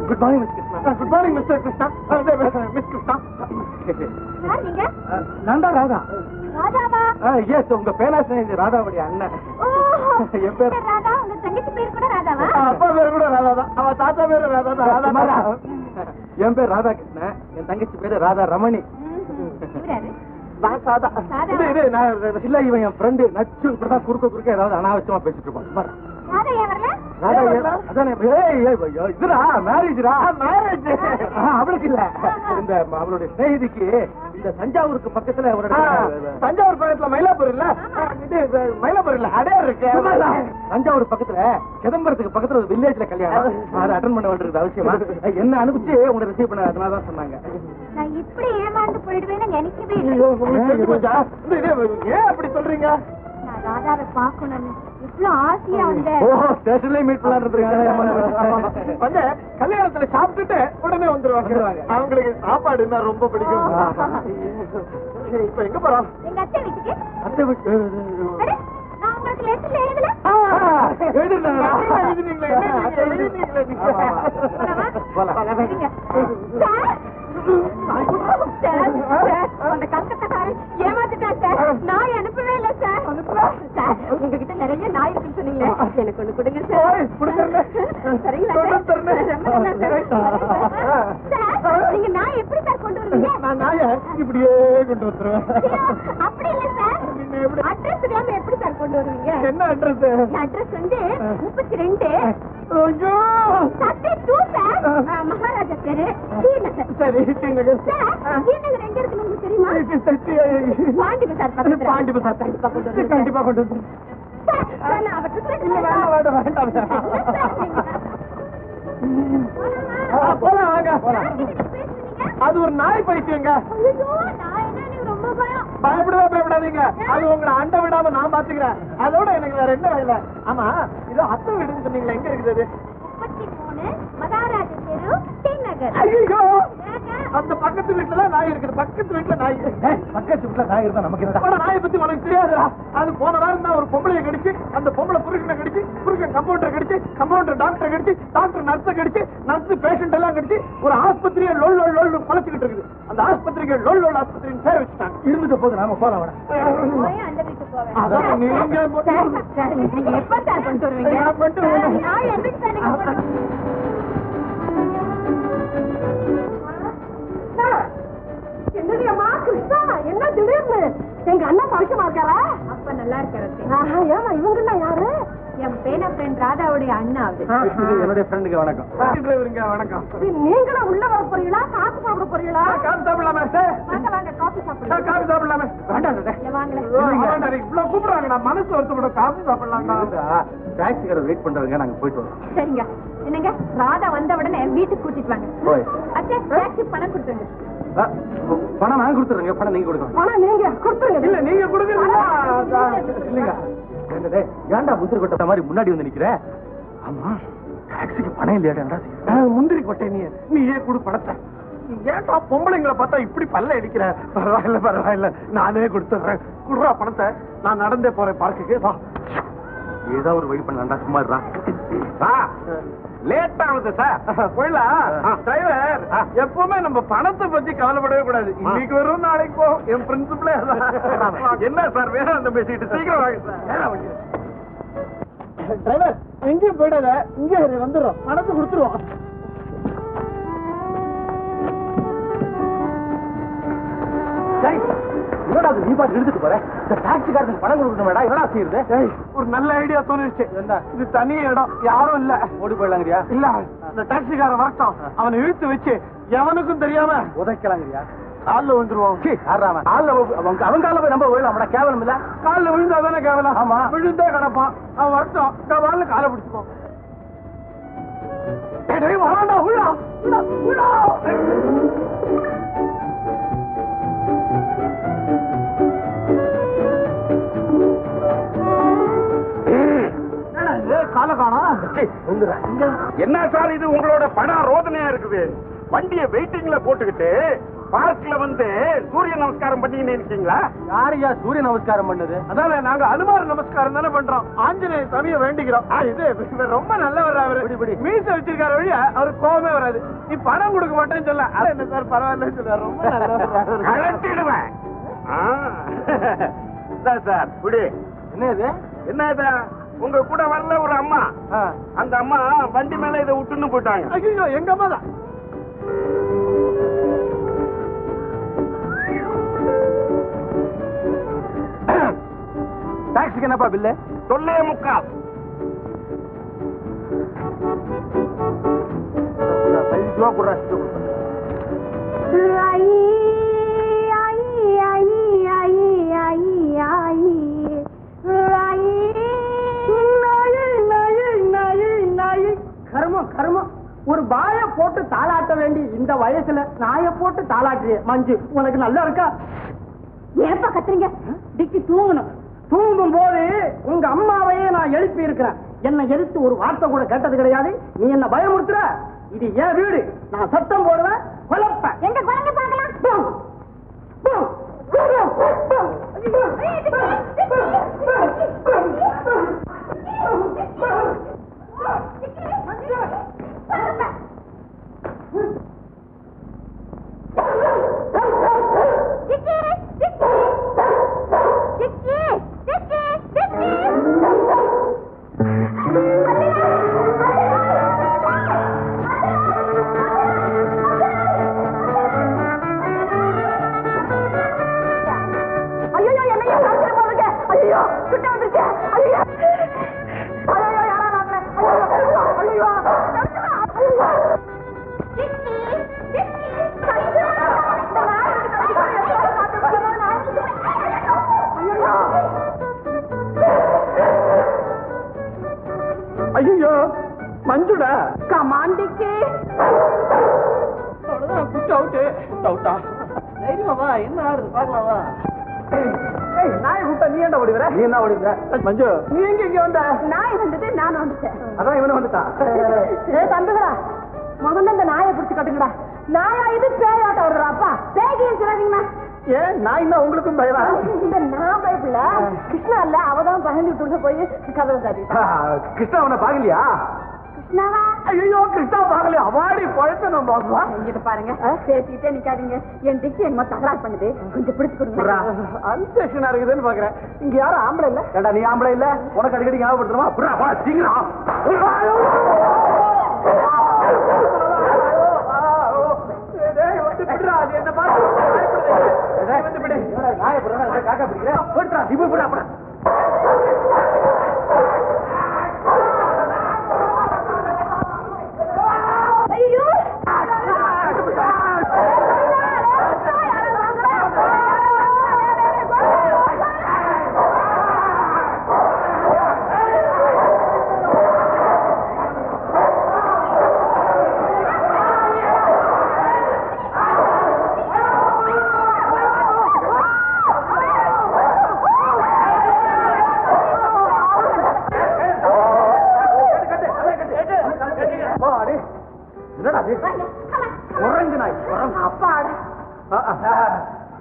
Good morning mister Krishna. Good morning mister Krishna. Miss Krishna நான் தான் ராதா. ராதாவா? எஸ், உங்க பேராசனை ராதாவுடைய அண்ணன். என் பேர் ராதா. உங்க தங்கச்சி பேர் கூட ராதாவா? அப்பா பேர் கூட ராதா தான். அவ தாத்தா பேரு ராதா தான். ராதா. என் பேர் ராதாகிருஷ்ணன். என் தங்கச்சி பேரு ராதா ரமணி. இல்ல, இவன் என் ஃப்ரெண்டு நச்சு. இப்படிதான் குறுக்க ஏதாவது அனாவசியமா பேசிட்டு இருப்பான். இதுடா மேரேஜ்ரா. மேரேஜ் அவளுக்கு இல்ல, இந்த அவளுடைய ஸ்நேகிதிக்கு இந்த தஞ்சாவூருக்கு பக்கத்துல தஞ்சாவூர் பக்கத்துல மயிலாப்பூர் இல்ல, மயிலாப்பூர் இல்ல அடையார் இருக்கு. தஞ்சாவூர் பக்கத்துல சிதம்பரத்துக்கு பக்கத்துல ஒரு வில்லேஜ்ல கல்யாணம். அதை அட்டன் பண்ண வேண்டியது அவசியமா. என்ன அனுப்பிச்சு உங்களை ரிசீவ் பண்ண அதனாலதான் சொன்னாங்க. நான் இப்படி ஏமாந்து போயிடுவேன்னு நினைக்கவே ஏன் அப்படி சொல்றீங்க? நான் ராதாவை பாக்கணும்னு இவ்வளவு ஆசையா வந்தேன். ஸ்டேஷன்லயே மீட் பண்ணலாம். கல்யாணத்துல சாப்பிட்டுட்டு உடனே வந்துருவாங்க. அவங்களுக்கு சாப்பாடு என்ன ரொம்ப பிடிக்கும். இப்ப எங்க போறோம்? எங்க அத்தை வீட்டுக்கு. அத்தை வீட்டு நான் உங்களுக்கு லெட்டர்ல எழுதல. அந்த கல்கத்தாக்காரன் ஏமாத்திட்டான் சார். நாய் அனுப்பவே இல்லை சார். சார், உங்ககிட்ட நிறைய நாய் இருக்குன்னு சொன்னீங்களே, எனக்கு ஒண்ணு கொடுங்க சார். சரிங்களா சார்? நீங்க நாய் எப்படி சார் கொண்டு வருவீங்க? நான் நாயை இப்படியே கொண்டு வந்துருவேன். அப்படி இல்ல சார், அட்ரஸ் இல்லாம எப்படி சார் கொண்டு வருவீங்க? என்ன அட்ரஸ்? அட்ரஸ் வந்து 32 சட்டை 2 சார், மகாராஜா தெரு, ஸ்ரீநகர். சரி, ஸ்ரீநகர். சார், ஸ்ரீநகர் எங்க இருக்குன்னு உங்களுக்கு தெரியுமா? பாண்டி பசார் பக்கத்துல. பாண்டி பசார் கண்டிப்பா கொண்டு வந்து. சார், நான் அவர்கிட்ட போலாம் வாங்க. அது ஒரு நாய் பைத்தியங்க. ரொம்ப பயம். பயப்படாதீங்க. அது உங்களை அண்டை விடாம நான் பாத்துக்கிறேன். அதோட எனக்கு வேற என்ன வேலை? ஆமா, இதோ அத்தை வீடுன்னு சொன்னீங்களா, எங்க இருக்குது? 33 மகாராஜா தெரு, ஸ்ரீநகர். ஐயோ, அந்த பக்கத்து வீட்டுல நாய் இருக்குது. பக்கத்து வீட்டுல நாய். பக்கத்து வீட்டுல நாய் இருந்தா நமக்கு என்ன? நாயை பத்தி உனக்கு தெரியாதுடா. அது போன வாரம் தான் ஒரு பொம்பளைய கடிச்சு, அந்த பொம்பளை புருஷனை கடிச்சு, புருஷன் கம்பவுண்டர் கடிச்சு, கம்பவுண்டர் டாக்டர் கடிச்சு, டாக்டர் நர்ஸை கடிச்சு, நர்ஸ் பேஷண்ட் எல்லாம் கடிச்சு ஒரு ஆஸ்பத்திரியை லோல் லோல் லோல் குலைச்சுக்கிட்டு இருக்குது. அந்த ஆஸ்பத்திரிக்கு லோல் லோல் ஆஸ்பத்திரின்னு பேர் வச்சுட்டாங்க. இருந்துட்டு போது நாம போலாம். அந்த வீட்டுக்கு போவேன். அதான் நீங்க நீங்க எப்ப சார் கொண்டு வருவீங்க? நான் எதுக்கு சார் நீங்க என்னுடைய அம்மா கிருஷ்ணா, என்ன திடீர்னு எங்க அண்ணா பழக்கமா இருக்காரா? அப்ப நல்லா இருக்காரு. ஏமா இவங்க யாரு? என் பேனா ஃப்ரெண்ட் ராதாவுடைய அண்ணா. என்னுடைய ஃப்ரெண்டுக்கு வணக்கம். வணக்கம். நீங்களும் உள்ள வர போறீங்களா? காஃபி சாப்பிட போறீங்களா? காஃபி சாப்பிடலாமே சார்? வாங்க வாங்க, காஃபி சாப்பிடலாம். காஃபி சாப்பிடலாமே? வாங்கல. இவ்வளவு கூப்பிடுறாங்க, மனசு வருத்தப்பட காஃபி சாப்பிடலாம். டாக்ஸிக்கார வெயிட் பண்றாங்க, நாங்க போயிட்டு வரோம். சரிங்க. என்னங்க, ராதா வந்த உடனே வீட்டுக்கு கூட்டிட்டு வாங்க. அச்சே, டாக்ஸி பணம் கொடுத்துருங்க. பணம் நான் கொடுத்துறேங்க. பணம் நீங்க கொடுக்கணும். பணம் நீங்க கொடுத்துருங்க. இல்ல, நீங்க கொடுக்கணும். இல்லைங்க, ஏன்டா முந்திரி கொட்டை மாதிரி முன்னாடி வந்து நிக்கிற? ஆமா, டாக்ஸிக்கு பணம் இல்லையாடா? முந்திரி கொட்டை நீயே கொடு பணத்தை. ஏன்டா பொம்பளைங்களை பார்த்தா இப்படி பல்ல அடிக்கிற? பரவாயில்ல, நானே கொடுத்துறேன். குடுறா பணத்தை. நான் நடந்தே போறேன் பார்க்குக்கு. வா, ஏதோ ஒரு வழி பண்ணலாம்டா. சும்மா லேட் ஆகுது சார். போயிடலாம். டிரைவர், எப்பவுமே நம்ம பணத்தை பத்தி கவலைப்படவே கூடாது. இன்னைக்கு வரும், நாளைக்கு போகும். என் பிரின்சிபலே என்ன சார் வேணும் அந்த பேசிட்டு சீக்கிரம் வாங்க சார். டிரைவர், எங்கேயும் போயிடாத, இங்கே வந்துடும். பணத்தை கொடுத்துருவோம். நீ பாட்டு எடுத்துட்டு போற. டாக்ஸிக்காரனுக்கு பணம் கொடுக்கணும் மேடா. என்னடா செய்யுது? ஒரு நல்ல ஐடியா தோணிருச்சு. இது தனி இடம், யாரும் இல்ல. ஓடி போயிடலாங்கறியா? இல்ல, இந்த டாக்ஸிக்காரன் வரட்டும். அவனை இழுத்து வச்சு எவனுக்கும் தெரியாம உதைக்கலாங்கறியா? காலில் விழுந்துருவோம். அவன் காலில் போய் நம்ம விழலாம்டா. கேவலம் இல்ல? காலில் விழுந்தாதானே கேவலம். ஆமா, விழுந்தே கிடப்பான். அவன் வரட்டும், காலில் காலை பிடிச்சுப்போம். வராண்டா, விழா விழா. என்ன சார் இது உங்களோட பணம் ரோதனையா இருக்குது? வண்டியை வெயிட்டிங்ல போட்டுக்கிட்டு பார்க்ல வந்து சூரிய நமஸ்காரம் பண்ணிக்கின்னு இருக்கீங்களா? யாரையா சூரிய நமஸ்காரம் பண்ணது? அதான நாங்க அனுமார் நமஸ்காரம் தானே பண்றோம். ஆஞ்சநேய சாமியை வேண்டிக்கிறோம். இது ரொம்ப நல்லவர். அவரு மீச வச்சிருக்காரு வழியா அவரு கோபமே வராது. நீ பணம் கொடுக்க மாட்டேன்னு சொல்ல. என்ன சார் பரவாயில்ல சொல்ல. ரொம்ப நல்லவர். கலட்டிடுவேன் சார். குடி. என்ன இது? என்ன இது? உங்க கூட வரல ஒரு அம்மா. அந்த அம்மா வண்டி மேல இதை விட்டுன்னு போயிட்டாங்க. ஐயோ, எங்க அம்மா தான். டாக்ஸிக்கு என்னப்பா பில்லு? 12.25. கர்மம் கர்மம். ஒரு பாய போட்டு தாளாட்ட வேண்டி இந்த வயசுல நாய போட்டு தாளாட்டுறிய மஞ்சு, உனக்கு நல்லா இருக்கா? ஏப்பா கத்துறீங்க? டிக்கி தூங்கணும். தூங்கும் போது உங்க அம்மாவையே நான் எழுப்பி இருக்கிறேன். என்னை எழுத்து ஒரு வார்த்தை கூட கேட்டது கிடையாது. நீ என்ன பயமுறுத்துற? இது என் வீடு. நான் சத்தம் போடுவேன், கொலப்பேன். எங்க குழந்தை பார்க்கலாம். ஐயோ மஞ்சுடா. கமாண்டிக்கு டவுட்டா? தைரியமா வா. என்ன ஆடுது பாக்கலாமா? நாய் கூட்ட நீ என்ன ஓடிவர? நீ என்ன ஓடிவர? மஞ்சு நீ எங்க இங்க வந்த? நாய் வந்துட்டு நான் வந்துட்டேன். அதான் இவனு வந்துட்டான். தம்பிகளா, முதல்ல இந்த நாயை பிடிச்சு கட்டுங்கடா. நாயா இது பேயாட்டம் வருதுடாப்பா. பேகின்னு சொல்லாதீங்கண்ணா. ஏன் நாய் தான் உங்களுக்கும் பயமா? இந்த நான் பயப்படல, கிருஷ்ணா இல்ல, அவதான் பயந்துட்டு உள்ள போய் கதவு சாத்திட்டா. கிருஷ்ணா அவனை பாக்கலையா? கிருஷ்ணாவா? ஐயோ கிருஷ்ணா பாக்கலையா? அவாடி பழத்த நம்ம பாக்குவா. இங்கிட்ட பாருங்க, பேசிக்கிட்டே நிக்காதீங்க. என் டிக்கி என்னமோ தகராறு பண்ணுது, கொஞ்சம் பிடிச்சு கொடுங்க. அன்சேஷனா இருக்குதுன்னு பாக்குறேன். இங்க யாரும் ஆம்பளை இல்ல? ஏண்டா நீ ஆம்பளை இல்ல? உனக்கு அடிக்கடி ஞாபகப்படுத்துறமா? புறா வா சீக்கிரம். என்ன பாரு நாய காக்கா பிடிக்கிறேன். போயிட்டா இப்ப போடா போடா. ஐயோ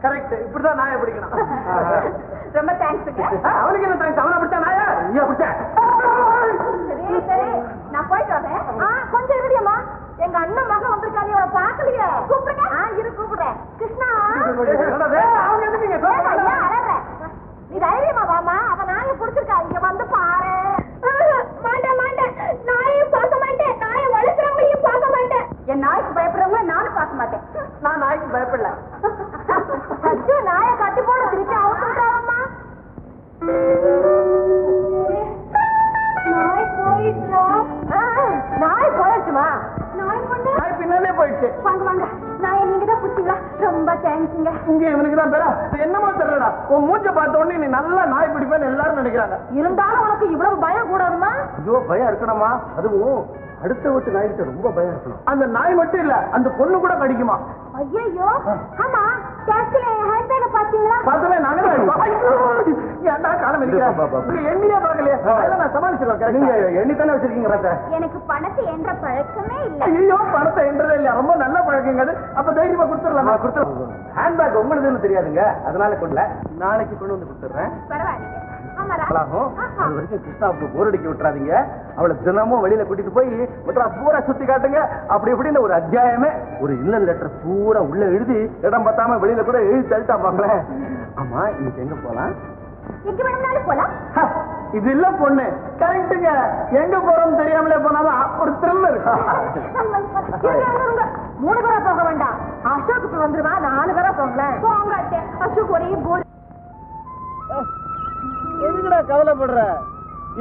கரெக்ட். இப்படிதான் நாயை பிடிக்கணும். ரொம்ப தேங்க்ஸுங்க. அவனுக்கு என்ன தேங்க்ஸ்? அவனை பிடிச்சா நாயா? நீ பிடிச்ச? சரி சரி, நான் போயிட்டு வரேன். கொஞ்சம் இருடியம்மா, எங்க அண்ணன் மகன் வந்திருக்காரு, அவரை பாக்கலையே. கூப்பிடுங்க. இரு கூப்பிடுறேன். கிருஷ்ணா அவங்க எதுக்கு நீங்க நீ தைரியமா வாமா. அவ நாயை பிடிச்சிருக்கா, இங்க வந்து பாரு. மாட்டேன் மாட்டேன், நாயையும் பார்க்க மாட்டேன், நாயை வளர்க்குறவங்களையும் பார்க்க மாட்டேன். என் நாய்க்கு பயப்படுறவங்க நானும் பார்க்க மாட்டேன். நான் நாய்க்கு பயப்படல. நாயை கட்டி போட திருப்பி அவுத்துட்டாவம்மா. நாய் போயிடுச்சா? நாய் போயிடுச்சுமா? நாய் பொண்ணு நாய் பின்னாலே போயிடுச்சு. வாங்க வாங்க, நாயை நீங்க தான் பிடிச்சிங்களா? ரொம்ப தேங்க்ஸுங்க. இங்க இவனுக்கு தான் பேரா? என்னமோ தெரியலடா, உன் மூஞ்ச பார்த்த உடனே நீ நல்லா நாய் பிடிப்பேன்னு எல்லாரும் நினைக்கிறாங்க. இருந்தாலும் உனக்கு இவ்வளவு பயம் கூடாதுமா? ஐயோ பயம் இருக்கணுமா? அதுவும் அடுத்த வீட்டு நாய்கிட்ட ரொம்ப பயம் இருக்கணும். அந்த நாய் மட்டும் இல்ல, அந்த பொண்ணு கூட கடிக்குமா? ஐயோ ஆமா, டாக்ஸில ஹேண்ட் பேக்க பாத்தீங்களா? பார்த்தவே நாங்க தான் ஏன்டா காலம் எண்ணியா பாக்கலையா நான் சமாளிச்சிருவேன். நீங்க எண்ணி தானே வச்சிருக்கீங்க ராஜா? எனக்கு பணத்தை என்ற பழக்கமே இல்ல. ஐயோ பணத்தை என்றதே இல்ல, ரொம்ப நல்ல பழக்கங்க அது. அப்ப தைரியமா கொடுத்துடலாமா? கொடுத்துருவோம். ஹேண்ட்பேக் உங்களுதுன்னு தெரியாதுங்க, அதனால கொள்ள நாளைக்கு கொண்டு வந்து கொடுத்துட்றேன். பரவாயில்லைங்க. ஆமா அது வரைக்கும் கிருஷ்ணாவுக்கு போர் அடிக்க விட்டுறாதீங்க. அவளை தினமும் வெளியில கூட்டிட்டு போய் பூரா சுத்தி காட்டுங்க. அப்படி இப்படின்னு ஒரு அத்தியாயமே ஒரு இல்லன் லெட்டர் பூரா உள்ள எழுதி இடம் பார்த்தாம வெளியில கூட எழுதி தள்ளிட்டா பாங்களேன். ஆமா இன்னைக்கு எங்க போலாம்? எங்க வேணும்னாலும் போலாம். இது இல்ல பொண்ணு கரெக்டுங்க. எங்க போறோம்னு தெரியாமலே போனாதான் ஒரு த்ரில் இருக்கு. 3 பேரா போக வேண்டாம். அசோக்கு வந்துருவா, 4 பேரா போங்களேன். போங்க அத்தை. அசோக் ஒரே போர். எதுக்குடா கவலைப்படுற?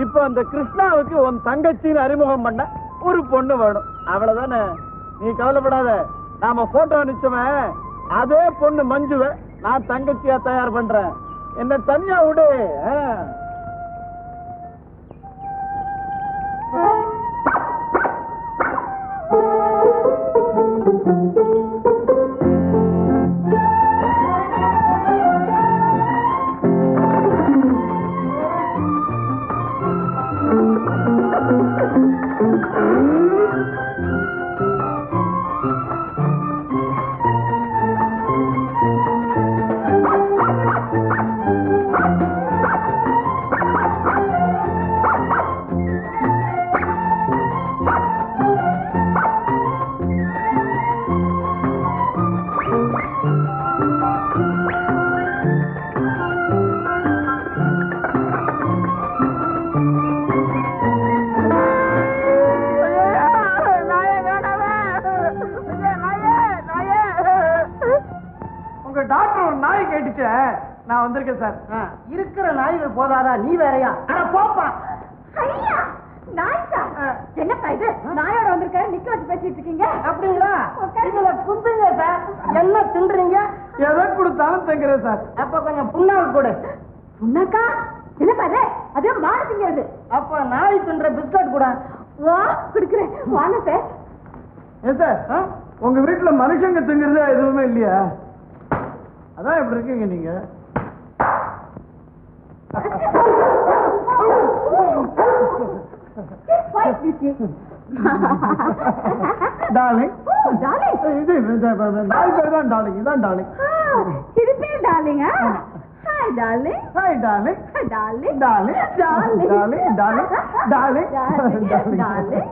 இப்ப அந்த கிருஷ்ணாவுக்கு உன் தங்கச்சின்னு அறிமுகம் பண்ண ஒரு பொண்ணு வேணும், அவ்வளவுதானே. நீ கவலைப்படாத. நாம போட்டோ அனுப்பிச்சோமே அதே பொண்ணு மஞ்சுவ நான் தங்கச்சியா தயார் பண்றேன். என்ன தனியா விடு. நான் வந்திருக்கேன் சார். இருக்கிற நாய்கள் போதாதா, நீ வேறையா? போப்பா. ஐயா நாய் சார். என்னப்பா இது? நாயோட வந்திருக்காரு, நிக்க வச்சு பேசிட்டு இருக்கீங்க. அப்படிங்களா? இதுல குந்துங்க சார். என்ன தின்றீங்க? எதை கொடுத்தாலும் தங்குறேன் சார். அப்ப கொஞ்சம் புண்ணாக்கு கொடு. புண்ணாக்கா? என்னப்பா அது? அது மாடு திங்கிறது. அப்ப நாய் தின்ற பிஸ்கட் கூட. வா குடுக்குறேன், வாங்க சார். ஏன் சார் உங்க வீட்டுல மனுஷங்க திங்கிறது எதுவுமே இல்லையா? அதான் எப்படி இருக்கீங்க நீங்க? டார்லிங். இது நாய் பேர் தான் டார்லிங். இதான் டார்லிங். இது பேர் darling. Hi darling. Hi darling. Darling darling darling darling darling darling darling.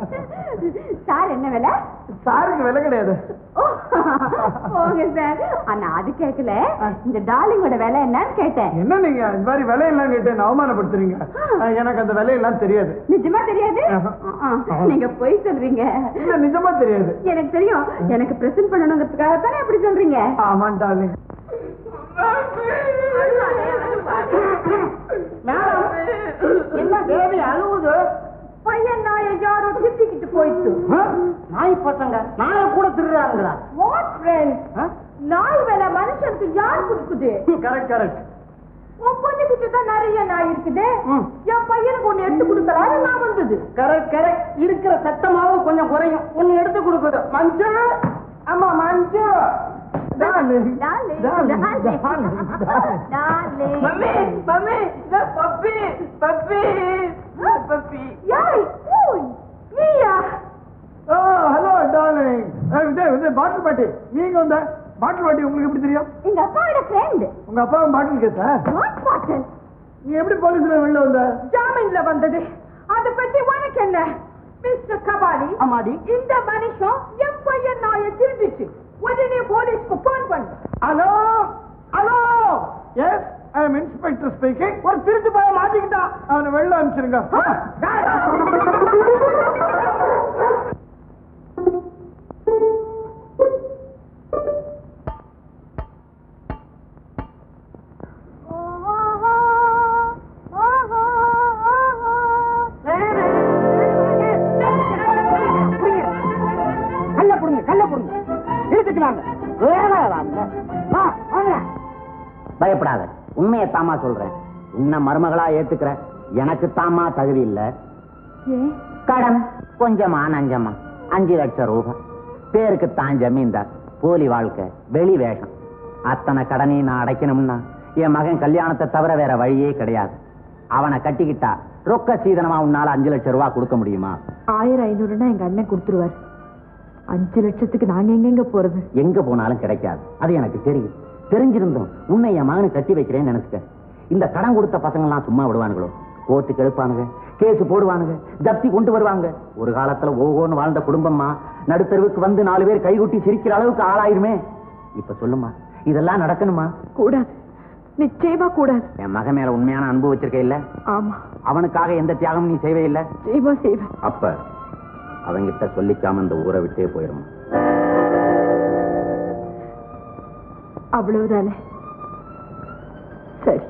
Sir என்ன விலை? சாருக்கு விலை கிடையாது. போங்க சார். ஆனா அது கேட்கல, இந்த டார்லிங்கோட விலை என்னன்னு கேட்டேன். என்ன நீங்க இந்த மாதிரி விலையெல்லாம் கேட்டு அவமானப்படுத்துறீங்க? எனக்கு அந்த விலையெல்லாம் தெரியாது. நிஜமா தெரியாது? நீங்க பொய் சொல்றீங்க. இல்ல நிஜமா தெரியாது. எனக்கு தெரியும். எனக்கு பிரசன்ட் பண்ணணுங்கிறதுக்காக தானே அப்படி சொல்றீங்க. ஆமா டார்லிங். என்ன பேபி அழுவுது? பையன் நாயை யாரோ திட்டிக்கிட்டு போயிட்டு. நாய் பசங்க நாயை கூட திருடுறாங்களா? What friend? நாய் வேலை மனுஷனுக்கு யார் கொடுக்குது? Correct correct. உன் பொண்ணுகிட்ட தான் நிறைய நாய் இருக்குது. என் பையனுக்கு ஒண்ணு எடுத்து கொடுக்கலான்னு நான் வந்தது. Correct correct. இருக்கிற சத்தமாவும் கொஞ்சம் குறையும். ஒண்ணு எடுத்து கொடுக்குது. மஞ்சு. ஆமா Manju. Darling darling darling. Mummy mummy இந்த பப்பி பப்பி பப்பி. யாய் ஓய் நீயா? Oh hello darling. இது பாட்டில் பாட்டி. நீங்க வந்த பாட்டில் பாட்டி உங்களுக்கு எப்படி தெரியும்? எங்க அப்பாவோட ஃப்ரெண்ட். உங்க அப்பாவும் பாட்டில் கேட்டா? வாட் பாட்டில்? நீ எப்படி போலீஸ்ல வெளில வந்த? ஜாமீன்ல வந்தது. அதை பத்தி உனக்கு என்ன? மிஸ்டர் கபாலி. ஆமாடி. இந்த மனுஷன் என் பையன் நாயை திருடிச்சு. உடனே போலீஸ்க்கு போன் பண்ணு. Hello hello. Yes I am inspector speaking. ஒரு திருட்டு போய் மாட்டிக்கிட்டான். அவனை வெளில அனுப்பிச்சிருங்க. கல்ல புடுங்க கல்ல புடுங்க. இழுத்துக்கலாங்க. பயப்படாத, உண்மையை தாமா சொல்றேன். உன்னை மருமகளா ஏத்துக்கிறேன். எனக்கு தாமா தகுதி இல்ல. கடன் கொஞ்சமா நஞ்சமா 5 லட்சம் ரூபாய். பேருக்கு தான் ஜமீன்தார். போலி வாழ்க்கை, வெளி வேஷம். அத்தனை கடனையும் நான் அடைக்கணும்னா என் மகன் கல்யாணத்தை தவிர வேற வழியே கிடையாது. அவனை கட்டிக்கிட்டா ரொக்க சீதனமா உன்னால 5 லட்சம் ரூபாய் கொடுக்க முடியுமா? 1500 எங்க அண்ணன் கொடுத்துருவாரு. 5 லட்சத்துக்கு நாங்க எங்க போறது? எங்க போனாலும் கிடைக்காது, அது எனக்கு தெரியும். தெரிஞ்சிருந்தோம் உன்னை என் மகனை கட்டி வைக்கிறேன்னு நினைச்சுக்க. இந்த கடன் கொடுத்த பசங்க எல்லாம் சும்மா விடுவானுங்களோ? கோர்ட்டுக்கு எடுப்பானுங்க, கேஸ் போடுவானுங்க, ஜப்தி கொண்டு வருவாங்க. ஒரு காலத்துல ஓகோன்னு வாழ்ந்த குடும்பமா நடுத்தருவுக்கு வந்து 4 பேர் கைகுட்டி சிரிக்கிற அளவுக்கு ஆளாயிருமே. இப்ப சொல்லுமா, இதெல்லாம் நடக்கணுமா? கூடாது, நிச்சயமா கூடாது. என் மகன் மேல உண்மையான அன்பு வச்சிருக்க இல்ல? ஆமா. அவனுக்காக எந்த தியாகம் நீ செய்வே இல்ல? செய்வேன். அப்ப அவங்கிட்ட சொல்லிக்காம இந்த ஊரை விட்டே போயிரும். அவ்வளவுதானே? சரி,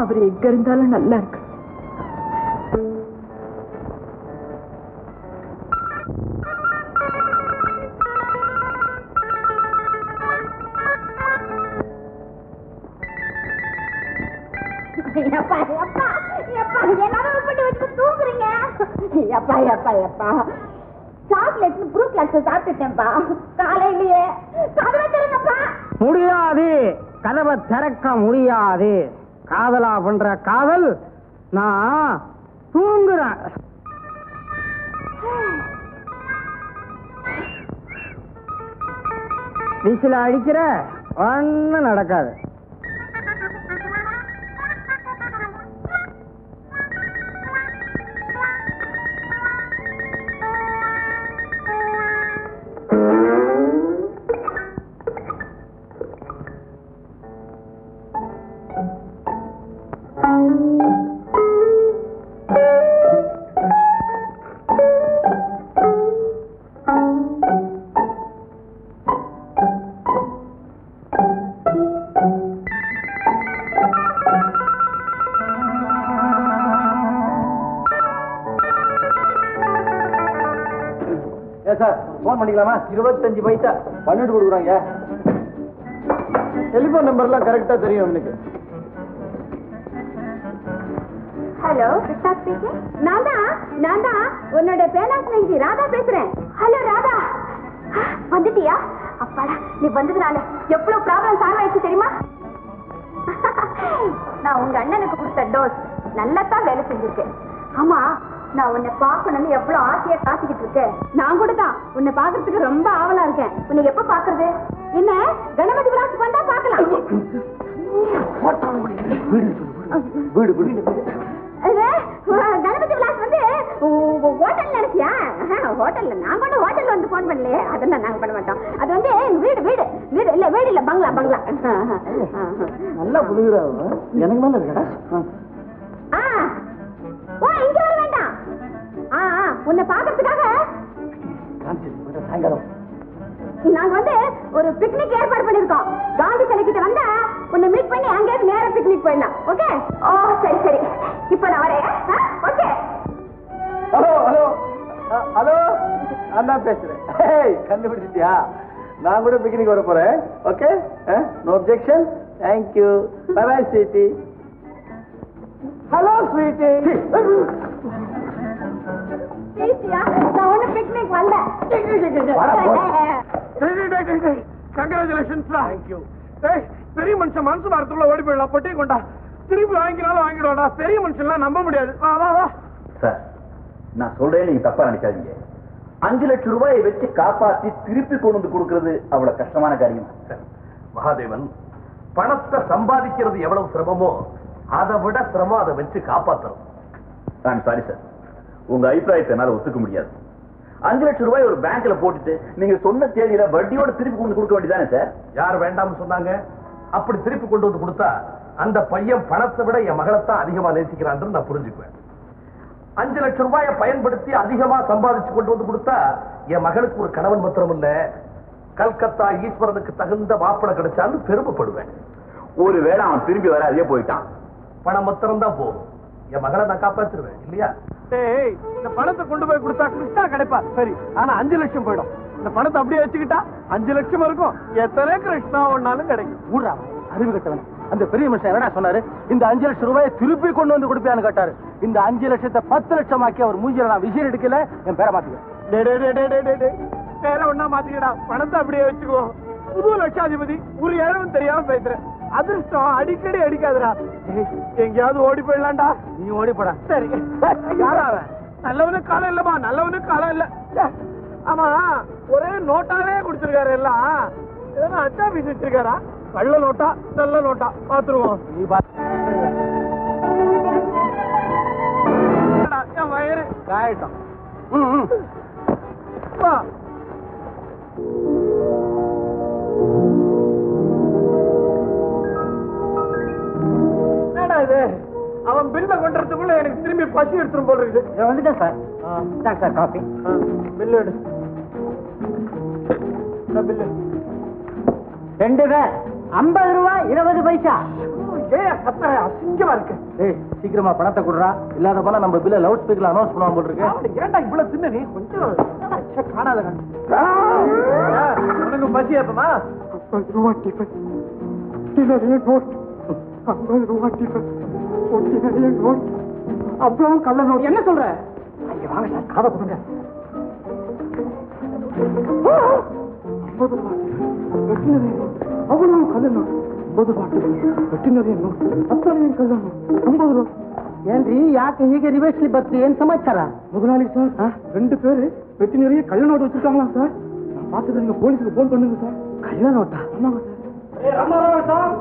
அவர் எங்க இருந்தாலும் நல்லா இருக்கு. முடியாது, கதவை திறக்க முடியாது. காதலா பண்ற காதல், நான் தூங்குறேன். விசில அடிக்கிற ஒன்னும் நடக்காது. சார் போன் பண்ணிக்கலாமா? 25 பைசா பண்ணிட்டு கொடுக்குறாங்க. டெலிபோன் நம்பர்லாம் கரெக்டா தெரியும் எனக்கு. Hello, Krishna speaking. நான் தான் உன்னோட பேராசிரியர் ராதா பேசுறேன். ஹலோ ராதா, வந்துட்டியா? அப்பாடா, நீ வந்ததுனால எவ்வளவு ப்ராப்ளம் சால்வ் ஆயிடுச்சு தெரியுமா? நான் உங்க அண்ணனுக்கு கொடுத்த டோஸ் நல்லா தான் வேலை செஞ்சிருக்கேன். ஆமா, நான் உன்னை பார்க்கணும்னு எவ்வளவு ஆசையா காத்துக்கிட்டு இருக்கேன். நான் கூட தான் உன்னை பாக்குறதுக்கு ரொம்ப ஆவலா இருக்கேன். உன்னை எப்ப பாக்குறது? என்ன கணபதி விழாக்கு வந்தா பாக்கலாம். கணபதி விலாஸ் வந்து ஹோட்டல் நினைச்சியா? ஹோட்டல்ல நான் கூட ஹோட்டல்ல வந்து போன் பண்ணலையே, அதெல்லாம் நாங்க பண்ண மாட்டோம். அது வந்து வீடு வீடு வீடு இல்ல, வீடு இல்ல, பங்களா பங்களா. நல்லா புரியுறா எனக்கு மேல இருக்கடா. ஓ, இங்க வர வேண்டாம். உன்னை பாக்குறதுக்காக சாயங்காலம் நாங்க வந்து ஒரு பிக்னிக் ஏற்பாடு பண்ணிருக்கோம். காந்தி சிலை கிட்ட வந்தா உன்னை மீட் பண்ணி அங்கே நேர பிக்னிக் போயிடலாம். ஓகே? ஓ சரி சரி, இப்ப நான் வரேன். ஓகே. ஹலோ ஹலோ ஹலோ, நான் தான் பேசுறேன். கண்டுபிடிச்சிட்டியா? நான் கூட பிக்னிக் வர போறேன். Okay, no objection. Thank you. Bye bye sweetie. Hello sweetie. நான் ஒண்ணு பிக்னிக் வரல. கங்க்ராச்சுலேஷன்ஸ். தேங்க்யூ. பெரிய மனுஷன் மனசு மரத்துல ஓடி போயிடலாம். பொட்டி கொண்டா, திருப்பி வாங்கினாலும் வாங்கிடுவாடா. பெரிய மனுஷன்லாம் நம்ப முடியாது. வா வா வா. சார், நான் சொல்றேன், நீங்க தப்பா நினைக்காதீங்க. 5 லட்சம் ரூபாயை வச்சு காப்பாத்தி திருப்பி கொண்டு வந்து கொடுக்கிறது அவ்வளவு கஷ்டமான காரியம். மகாதேவன், பணத்தை சம்பாதிக்கிறது எவ்வளவு சிரமமோ அதை விட சிரமம் அதை வச்சு காப்பாத்துறோம். ஐம் சாரி சார், உங்க அபிப்பிராயத்தை என்னால ஒத்துக்க முடியாது. 5 லட்சம் ரூபாய் ஒரு பேங்க்ல போட்டுட்டு நீங்க சொன்ன தேதியில வட்டியோட திருப்பி கொண்டு கொடுக்க வேண்டியதானே சார்? யார் வேண்டாம்னு சொன்னாங்க? அப்படி திருப்பி கொண்டு வந்து கொடுத்தா அந்த பையன் பணத்தை விட என் மகளைத்தான் அதிகமா நேசிக்கிறான்னு நான் புரிஞ்சுக்குவேன். 5 லட்சம் ரூபாயை பயன்படுத்தி அதிகமா சம்பாதிச்சு கொண்டு வந்து கொடுத்தா என் மகளுக்கு ஒரு கணவன் மாத்திரம் இல்ல, கல்கத்தா ஈஸ்வரனுக்கு தகுந்த மாப்பிளை கிடைச்சாலும் பெருமைப்படுவேன். ஒருவேளை அவன் திரும்பி வர அதே போயிட்டான், பணம் மாத்திரம் தான் போகும். என் மகளை நான் காப்பாத்துருவேன் இல்லையா? இந்த பணத்தை கொண்டு போய் கொடுத்தா கிருஷ்ணா கிடைப்பா, சரி. ஆனா 5 லட்சம் போயிடும். இந்த பணத்தை அப்படியே வச்சுக்கிட்டா 5 லட்சம் இருக்கும். எத்தனை கிருஷ்ணா ஒன்னாலும் கிடைக்கும். ஊரா அறிவு கட்டவன். அந்த பெரிய மனுஷன் என்னடா சொன்னாரு? இந்த 5 லட்சம் ரூபாயை திருப்பி கொண்டு வந்து கொடுப்பியான்னு கேட்டாரு. இந்த 5 லட்சத்தை 10 லட்சம் ஆக்கி அவர் மூஞ்சில நான் விசில் எடுக்கல, என் பேரை மாத்திக்க. பேரை ஒன்னா மாத்திக்கடா, பணத்தை அப்படியே வச்சுக்கோ. புது லட்சாதிபதி ஒரு இழவும் தெரியாம பேசுறேன். அதிர்ஷ்டம் அடிக்கடி அடிக்காதுடா. எங்கேயாவது ஓடி போயிடலாம்டா. நீ ஓடி போடா. சரி. யாரா அவன்? நல்லவனுக்கு காலம் இல்லமா, நல்லவனுக்கு காலம் இல்ல. ஆமா, ஒரே நோட்டாவே குடிச்சிருக்காரு எல்லாம். இதெல்லாம் அச்சா பீஸ் வச்சிருக்காரா? கள்ள நோட்டா நல்ல நோட்டா பாத்துருவோம். நீ என் வயிறு காயட்டும். வா. என்னடா இது? அவன் பில்ல கொண்டுறதுக்குள்ள எனக்கு திரும்பி பசி எடுத்துரும் போல இருக்குது. வந்துட்டேன் சார். Sir coffee. பில்லு எடு. பில்லு 2 பேர் 50 ரூபாய் 20 பைசா. ஏன் கத்த அசிங்கமா இருக்கு? ஏய், சீக்கிரமா பணத்தை கொடுறா. இல்லாத போனா நம்ம பில்ல லவுட் ஸ்பீக்கர்ல அனௌன்ஸ் பண்ணுவாங்க போல இருக்கு. ஏன்டா இவ்வளவு தின்ன நீ? கொஞ்சம் காணாத உனக்கு பசி ஏப்பமா? 50 ரூபா டிஃபன், நிறைய நோட். 50 ரூபா டிஃபன், நிறைய நோட், அப்புறம் கள்ள நோட். என்ன சொல்ற? வாங்க சார், காதை கொடுங்க. 50 ரூபா வெட்டி நிறைய நோட், அவ்வளவு கள்ள நோட். 50 ரூபா வெட்டி நிறைய நோட், அத்தனை கள்ள நோட். 50 ரூபா. ಏನ್ರಿ ಯಾಕೆ ಹೀಗೆ ರಿವರ್ಸ್ಲಿ ಬರ್ತಿ? ಏನ್ ಸಮಾಚಾರ? முதலாளி சார், 2 பேரு வெட்டி நிறைய கள்ள நோட்டு வச்சிருக்காங்களாம் சார். நான் பார்த்துட்டு நீங்க போலீஸுக்கு போன் பண்ணுங்க சார். கள்ள நோட்டா? ஆமாங்க சார். ராமாராவ் சார்,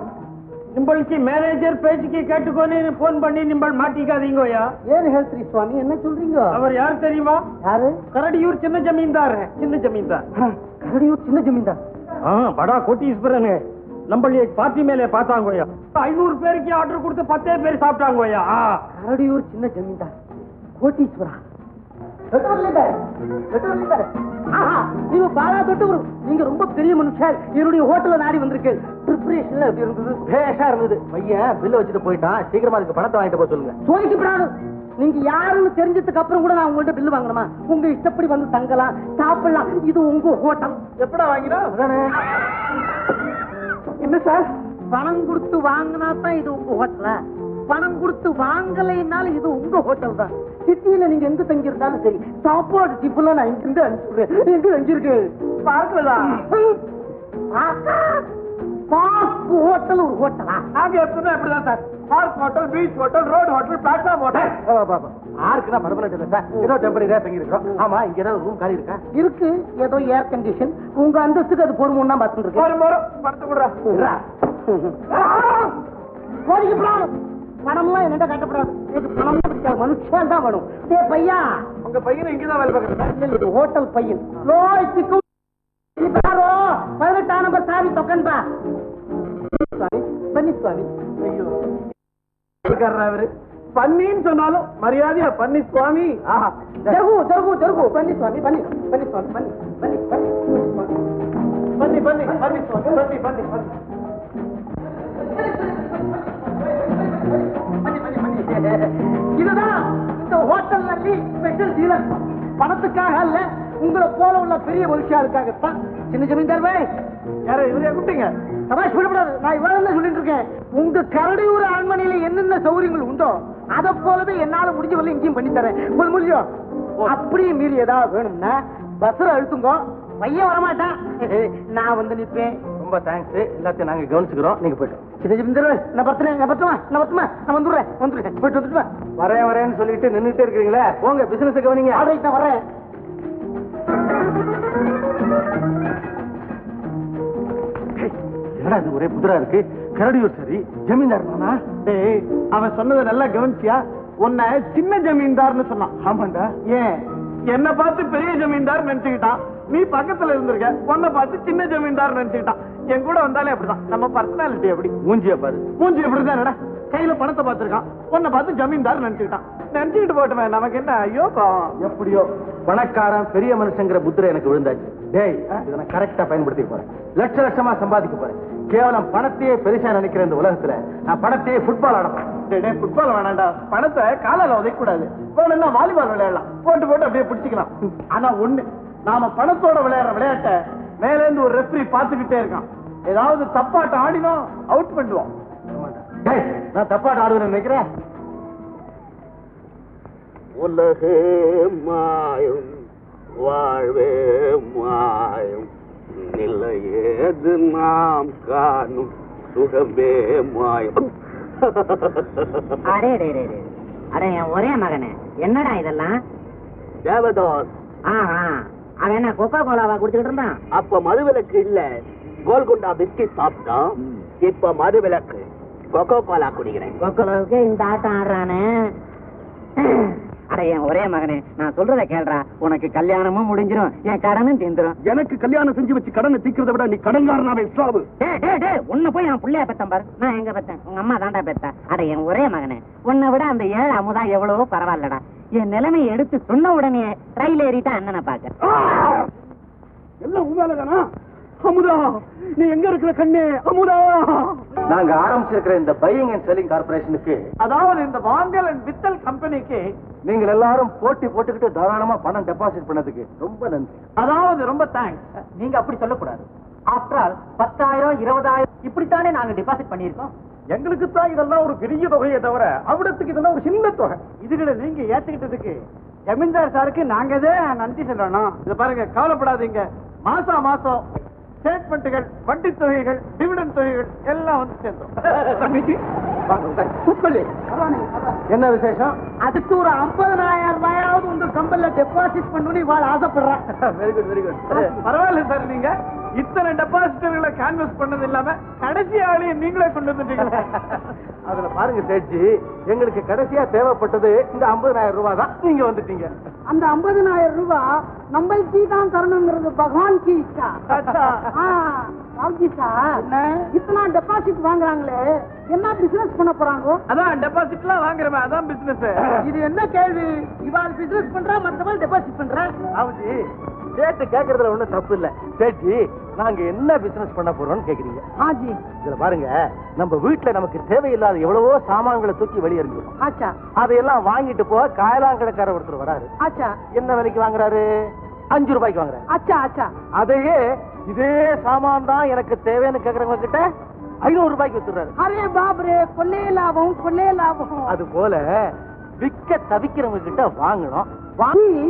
ನಿಂಬಳಿಗೆ மேனேஜர் பேச்சுக்கு கேட்டுக்கொண்டு போன் பண்ணி நிம்பள் மாட்டிக்காதீங்கயா. ಏನ್ ಹೇಳ್ತೀರಿ ಸ್ವಾಮಿ? என்ன சொல்றீங்க? அவர் யார் தெரியுமா? யாரு? கரடியூர் சின்ன ஜமீன்தார். சின்ன ஜமீன்தார். கரடியூர் சின்ன ஜமீன்தார். படா கோட்டீஸ்வரன். நம்மள பார்ட்டி மேலே பார்த்தாங்கயா. 500 பேருக்கு ஆர்டர் கொடுத்து 10 பேர் சாப்பிட்டாங்கயா. கரடியூர் சின்ன ஜமீன்தார் கோட்டீஸ்வரா. நீங்க பாலா தொட்டு நீங்க ரொம்ப பெரிய மனுஷன். என்னுடைய ஹோட்டல்ல நாடி வந்திருக்கு. ப்ரிப்பரேஷன்ல எப்படி இருந்தது? பேஷா இருந்தது. பையன் பில்ல வச்சுட்டு போயிட்டான். சீக்கிரமா அதுக்கு பணத்தை வாங்கிட்டு போக சொல்லுங்க. சோதிக்கப்படாது. நீங்க யாருன்னு தெரிஞ்சதுக்கு அப்புறம் கூட நான் உங்கள்ட்ட பில்லு வாங்கணுமா? உங்க இஷ்டப்படி வந்து தங்கலாம், சாப்பிடலாம். இது உங்க ஹோட்டல். எப்படா வாங்கினா? என்ன சார், பணம் கொடுத்து வாங்கினா தான் இது உங்க ஹோட்டலா? பணம் கொடுத்து வாங்கலைன்னாலும் இது உங்க ஹோட்டல் தான். சிட்டியில நீங்க எங்க தங்கியிருந்தாலும் சரி, சாப்பாடு டிஃபன்ல நான் இங்கிருந்து அனுப்பிச்சுடுறேன். எங்க தங்கியிருக்கு? பார்க்கலதான். பார்க் ஹோட்டல் ஒரு ஹோட்டலா? நாங்க எப்பவுமே அப்படிதான் sir. Park hotel, beach hotel, road hotel, platform hotel. ஆருக்குன்னா பர்மனன்ட் இல்ல சார். ஏதோ டெம்பரரியா தங்கி இருக்கிறோம். ஆமா, இங்க ஏதாவது ரூம் காலி இருக்கா? இருக்கு. ஏதோ ஏர் கண்டிஷன். உங்க அந்தஸ்துக்கு அது பொறுமுன்னா பார்த்துட்டு இருக்கு. பணத்தை கொடுறா. பணம்லாம் என்னட்ட கட்டப்படாது. எனக்கு பணம் பிடிக்காது, மனுஷன் தான் வேணும். ஏ பையா, உங்க பையனை இங்கதான் வேலை பார்க்கறேன். இது ஹோட்டல் பையன். லோய்க்கும் 18ஆம் நம்பர் சாவி தொக்கன்பா. பன்னி சுவாமி. ஐயோ, அவரு பன்னின்னு சொன்னாலும் மரியாதையா பன்னி சுவாமி. ஜருகு ஜருகு ஜருகு பன்னி சுவாமி. பன்னி பன்னி சுவாமி. பன்னி பன்னி பன்னி பன்னி பன்னி பன்னி சுவாமி. பன்னி பன்னி பன்னி. இதுதான் இந்த ஹோட்டல்ல ஸ்பெஷல் டீலர். பணத்துக்காக அல்ல, உங்களை போல உள்ள பெரிய மனுஷியாருக்காகத்தான். சின்ன ஜமீன்தார் பாய், யார இவரையா கூப்பிட்டீங்க? தமாஷ் பண்ணக்கூடாது. நான் இவ்வளவு சொல்லிட்டு இருக்கேன். உங்க கரடியூர் அரண்மனையில என்னென்ன சௌகரியங்கள் உண்டோ அதை போலவே என்னால முடிஞ்ச வரல இங்கேயும் பண்ணி தரேன். முடியும். அப்படியே மீறி ஏதாவது வேணும்னா பஸ்ல அழுத்துங்க. பையன் வரமாட்டான், நான் வந்து நிற்பேன். ரொம்ப தேங்க்ஸ். எல்லாத்தையும் நாங்க கவனிச்சுக்கிறோம். நீங்க போயிட்டு வரேன் வரேன்னு சொல்லிட்டு நின்றுட்டே இருக்கீங்களே, போங்க பிசினஸ் கவனிங்க. வரேன். என்னடா இது ஒரே புதுரா இருக்கு? கரடியூர் சரி, ஜமீன்தார் தானா? அவன் சொன்னதை நல்லா கவனிச்சியா? உன்னை சின்ன ஜமீன்தார்னு சொன்னான். ஆமாண்டா. ஏன் என்ன பார்த்து பெரிய ஜமீன்தார் நினைச்சுக்கிட்டான். நீ பக்கத்துல இருந்திருக்க, உன்னை பார்த்து சின்ன ஜமீன்தார் நினைச்சுக்கிட்டான். என் கூட வந்தாலே அப்படிதான். நம்ம பர்சனாலிட்டி அப்படி. மூஞ்சிய பாரு. மூஞ்சி எப்படிதான் கையில பணத்தை பார்த்திருக்கான், உன்னை பார்த்து ஜமீன்தார் நினைச்சுக்கிட்டான். நினைச்சுக்கிட்டு போட்டுமே, நமக்கு என்ன? ஐயோ எப்படியோ பணக்காரன் பெரிய மனுஷங்கிற புத்திர எனக்கு விழுந்தாச்சு. டேய், இதை நான் கரெக்டா பயன்படுத்தி போறேன். லட்ச லட்சமா சம்பாதிக்க போறேன். கேவலம் பணத்தையே பெருசா நினைக்கிற இந்த உலகத்துல நான் பணத்தையே ஃபுட்பால் ஆடப்பேன். ஃபுட்பால் வேணாண்டா, பணத்தை காலால உதைக்கூடாது. வேணும்னா வாலிபால் விளையாடலாம், போட்டு போட்டு அப்படியே பிடிச்சிக்கலாம். ஆனா ஒண்ணு, நாம பணத்தோட விளையாடுற விளையாட்டை மேல இருந்து ஒரு ரெஃப்ரி பாத்துக்கிட்டே இருக்கான். ஏதாவது தப்பாட்டம் ஆடினோம் அவுட் பண்ணுவோம். நான் தப்பாட்டம் ஆடுவேன்னு நினைக்கிறேன். உலகே மாயும் வாழ்வே மாயும் நிலையேது நாம் காணும் சுகமே மாயம். அடே அடே என் ஒரே மகனே, என்னடா இதெல்லாம்? தேவதாஸ். அவன் என்ன கொக்கோ கோலாவா குடிச்சுக்கிட்டு இருந்தான்? அப்ப மதுவிலக்கு இல்ல, கோல்கொண்டா பிஸ்கட் சாப்பிட்டான். இப்ப மதுவிலக்கு, கொக்கோ கோலா குடிக்கிறேன். கொக்கோலாவுக்கு இந்த ஆட்டம் ஆடுறானே. அட என் ஒரே மகனே, நான் சொல்றத கேள்றா. உனக்கு கல்யாணமும் முடிஞ்சிடும், என் கடனும் தீந்துரும். எனக்கு கல்யாணம் செஞ்சு வச்சு கடனை தீக்கிறத விட நீ கடன்காரனாவே சாவு. உன்னை போய் நான் புள்ளைய பெத்தேன் பாரு. நான் எங்க பெத்தேன்? உங்க அம்மா தாண்டா பெத்தா. அட என் ஒரே மகனே, உன்னை விட அந்த 7 அமுதா எவ்வளவோ பரவாயில்லடா. என் நிலைமையை எடுத்து சொன்ன உடனே ரயில் ஏறிட்டா அண்ணனை பாக்க. எல்லாம் உண்மையிலதானா? அமுதா, நீ எங்க இருக்கிற கண்ணே? அமுதா, நாங்க ஆரம்பிச்சிருக்கிற இந்த பையிங் அண்ட் செல்லிங் கார்பரேஷனுக்கு, அதாவது இந்த வாங்கல் அண்ட் வித்தல் கம்பெனிக்கு நீங்கள் எல்லாரும் போட்டி போட்டுக்கிட்டு தாராளமா பணம் டெபாசிட் பண்ணதுக்கு ரொம்ப நன்றி. அதாவது ரொம்ப தேங்க்ஸ். நீங்க அப்படி சொல்லக்கூடாது. ஆஃப்டர் ஆல் 10,000 20,000 இப்படித்தானே நாங்க டெபாசிட் பண்ணியிருக்கோம். எங்களுக்கு தான் இதெல்லாம் ஒரு பெரிய தொகையை தவிர அவடத்துக்கு இதெல்லாம் ஒரு சின்ன தொகை. இதுகளை நீங்க ஏத்துக்கிட்டதுக்கு ஜமீன்தார் சாருக்கு நாங்க நன்றி சொல்லணும். இத பாருங்க, கவலைப்படாதீங்க. மாசம் ஸ்டேட்மெண்ட்டுகள், வட்டி தொகைகள், டிவிடெண்ட் தொகைகள் எல்லாம் வந்து சேர்ந்தோம். என்ன விசேஷம்? அதுக்கு ஒரு 50,000 ரூபாயாவது உங்க கம்பெனில டெபாசிட் பண்ணணும்னு இவாள் ஆசைப்படுறேன். Very good very good. பரவாயில்ல சார், நீங்க இத்தனை டெபாசிட்டர்களை கேன்வஸ் பண்ணது இல்லாம கடைசி ஆளையும் நீங்களே கொண்டு வந்துட்டீங்க. அதுல பாருங்க சேட்ஜி, எங்களுக்கு கடைசியா தேவைப்பட்டது இந்த 50,000 ரூபாய் தான். நீங்க வந்துட்டீங்க. அந்த 50,000 ரூபாய் நம்மளுக்கு தான் தரணுங்கிறது பகவான் கி இச்சா. ராவ்ஜி சார், இத்தனை டெபாசிட் வாங்குறாங்களே, என்ன பிசினஸ் பண்ண போறாங்க? அதான் டெபாசிட் எல்லாம் வாங்குறவன், அதான் பிசினஸ். இது என்ன கேள்வி? இவாள் பிசினஸ் பண்றா, மற்றவள் டெபாசிட் பண்றா. ராவ்ஜி, சேட்டு கேக்குறதுல ஒண்ணும் தப்பு இல்ல. சேட்ஜி, நாங்க என்ன பிசினஸ் பண்ண போறோம்னு கேக்குறீங்க. ஆஜி, இதுல பாருங்க, நம்ம வீட்டுல நமக்கு தேவையில்லாத எவ்வளவோ சாமான்களை தூக்கி வெளியே எறிஞ்சிடும். ஆச்சா, அதையெல்லாம் வாங்கிட்டு போக காயலாங்கடைக்கார ஒருத்தர் வராரு. ஆச்சா, என்ன விலைக்கு வாங்குறாரு? 5 ரூபாய்க்கு வாங்குறாரு. ஆச்சா ஆச்சா. அதையே இதே சாமான் தான் எனக்கு தேவைன்னு கேக்குறவங்க கிட்ட 500 ரூபாய்க்கு வித்துறாரு. அரே பாபரே, கொள்ளே லாபம், கொள்ளே லாபம். அது போல விற்க தவிக்கிறவங்க கிட்ட வாங்கணும். வாங்கி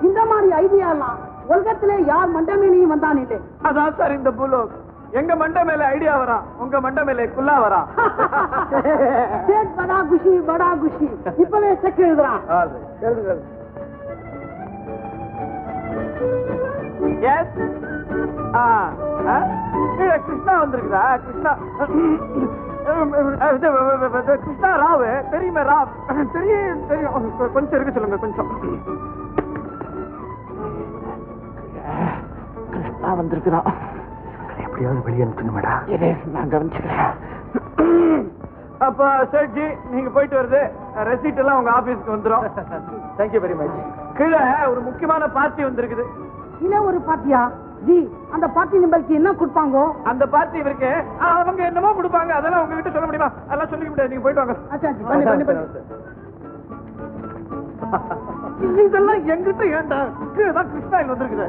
இந்த மாதிரி ஐடியா எல்லாம் உலகத்திலே யார் மண்டமேலையும் வந்தான் இல்லை. அதான் சார் இந்த புலோக். எங்க மண்டை மேல ஐடியா வரா, உங்க மண்டை மேல குல்லா வரா. படா குஷி, படா குஷி. இப்பவே செக் எழுதுறான். எஸ், கிருஷ்ணா வந்திருக்குதா? கிருஷ்ணா, கிருஷ்ணா ராவ் தெரியுமே? ராவ் தெரியும் தெரியும். கொஞ்சம் இருக்கு, சொல்லுங்க கொஞ்சம். கிருஷ்ணா வந்திருக்குதா? எப்படியாவது வெளியே அனுப்பிச்சுடுமேடா. நான் கவனிச்சுக்கிறேன். அப்ப சேட்ஜி, நீங்க போயிட்டு வருது, ரெசிப்ட் எல்லாம் உங்க ஆபீஸ்க்கு வந்துரும். Thank you very much. கீழே ஒரு முக்கியமான பார்ட்டி வந்திருக்குது. இல்ல ஒரு பார்ட்டியா? ஜி, அந்த பார்ட்டி நம்மளுக்கு என்ன கொடுப்பாங்க? அந்த பார்ட்டி இவருக்கு அவங்க என்னமோ கொடுப்பாங்க, அதெல்லாம் உங்ககிட்ட சொல்ல முடியுமா? அதெல்லாம் சொல்லிக்க முடியாது, நீங்க போயிட்டு வாங்க. இதெல்லாம் எங்கிட்ட ஏன்டா? கீழதான் கிருஷ்ணாயில் வந்திருக்குது.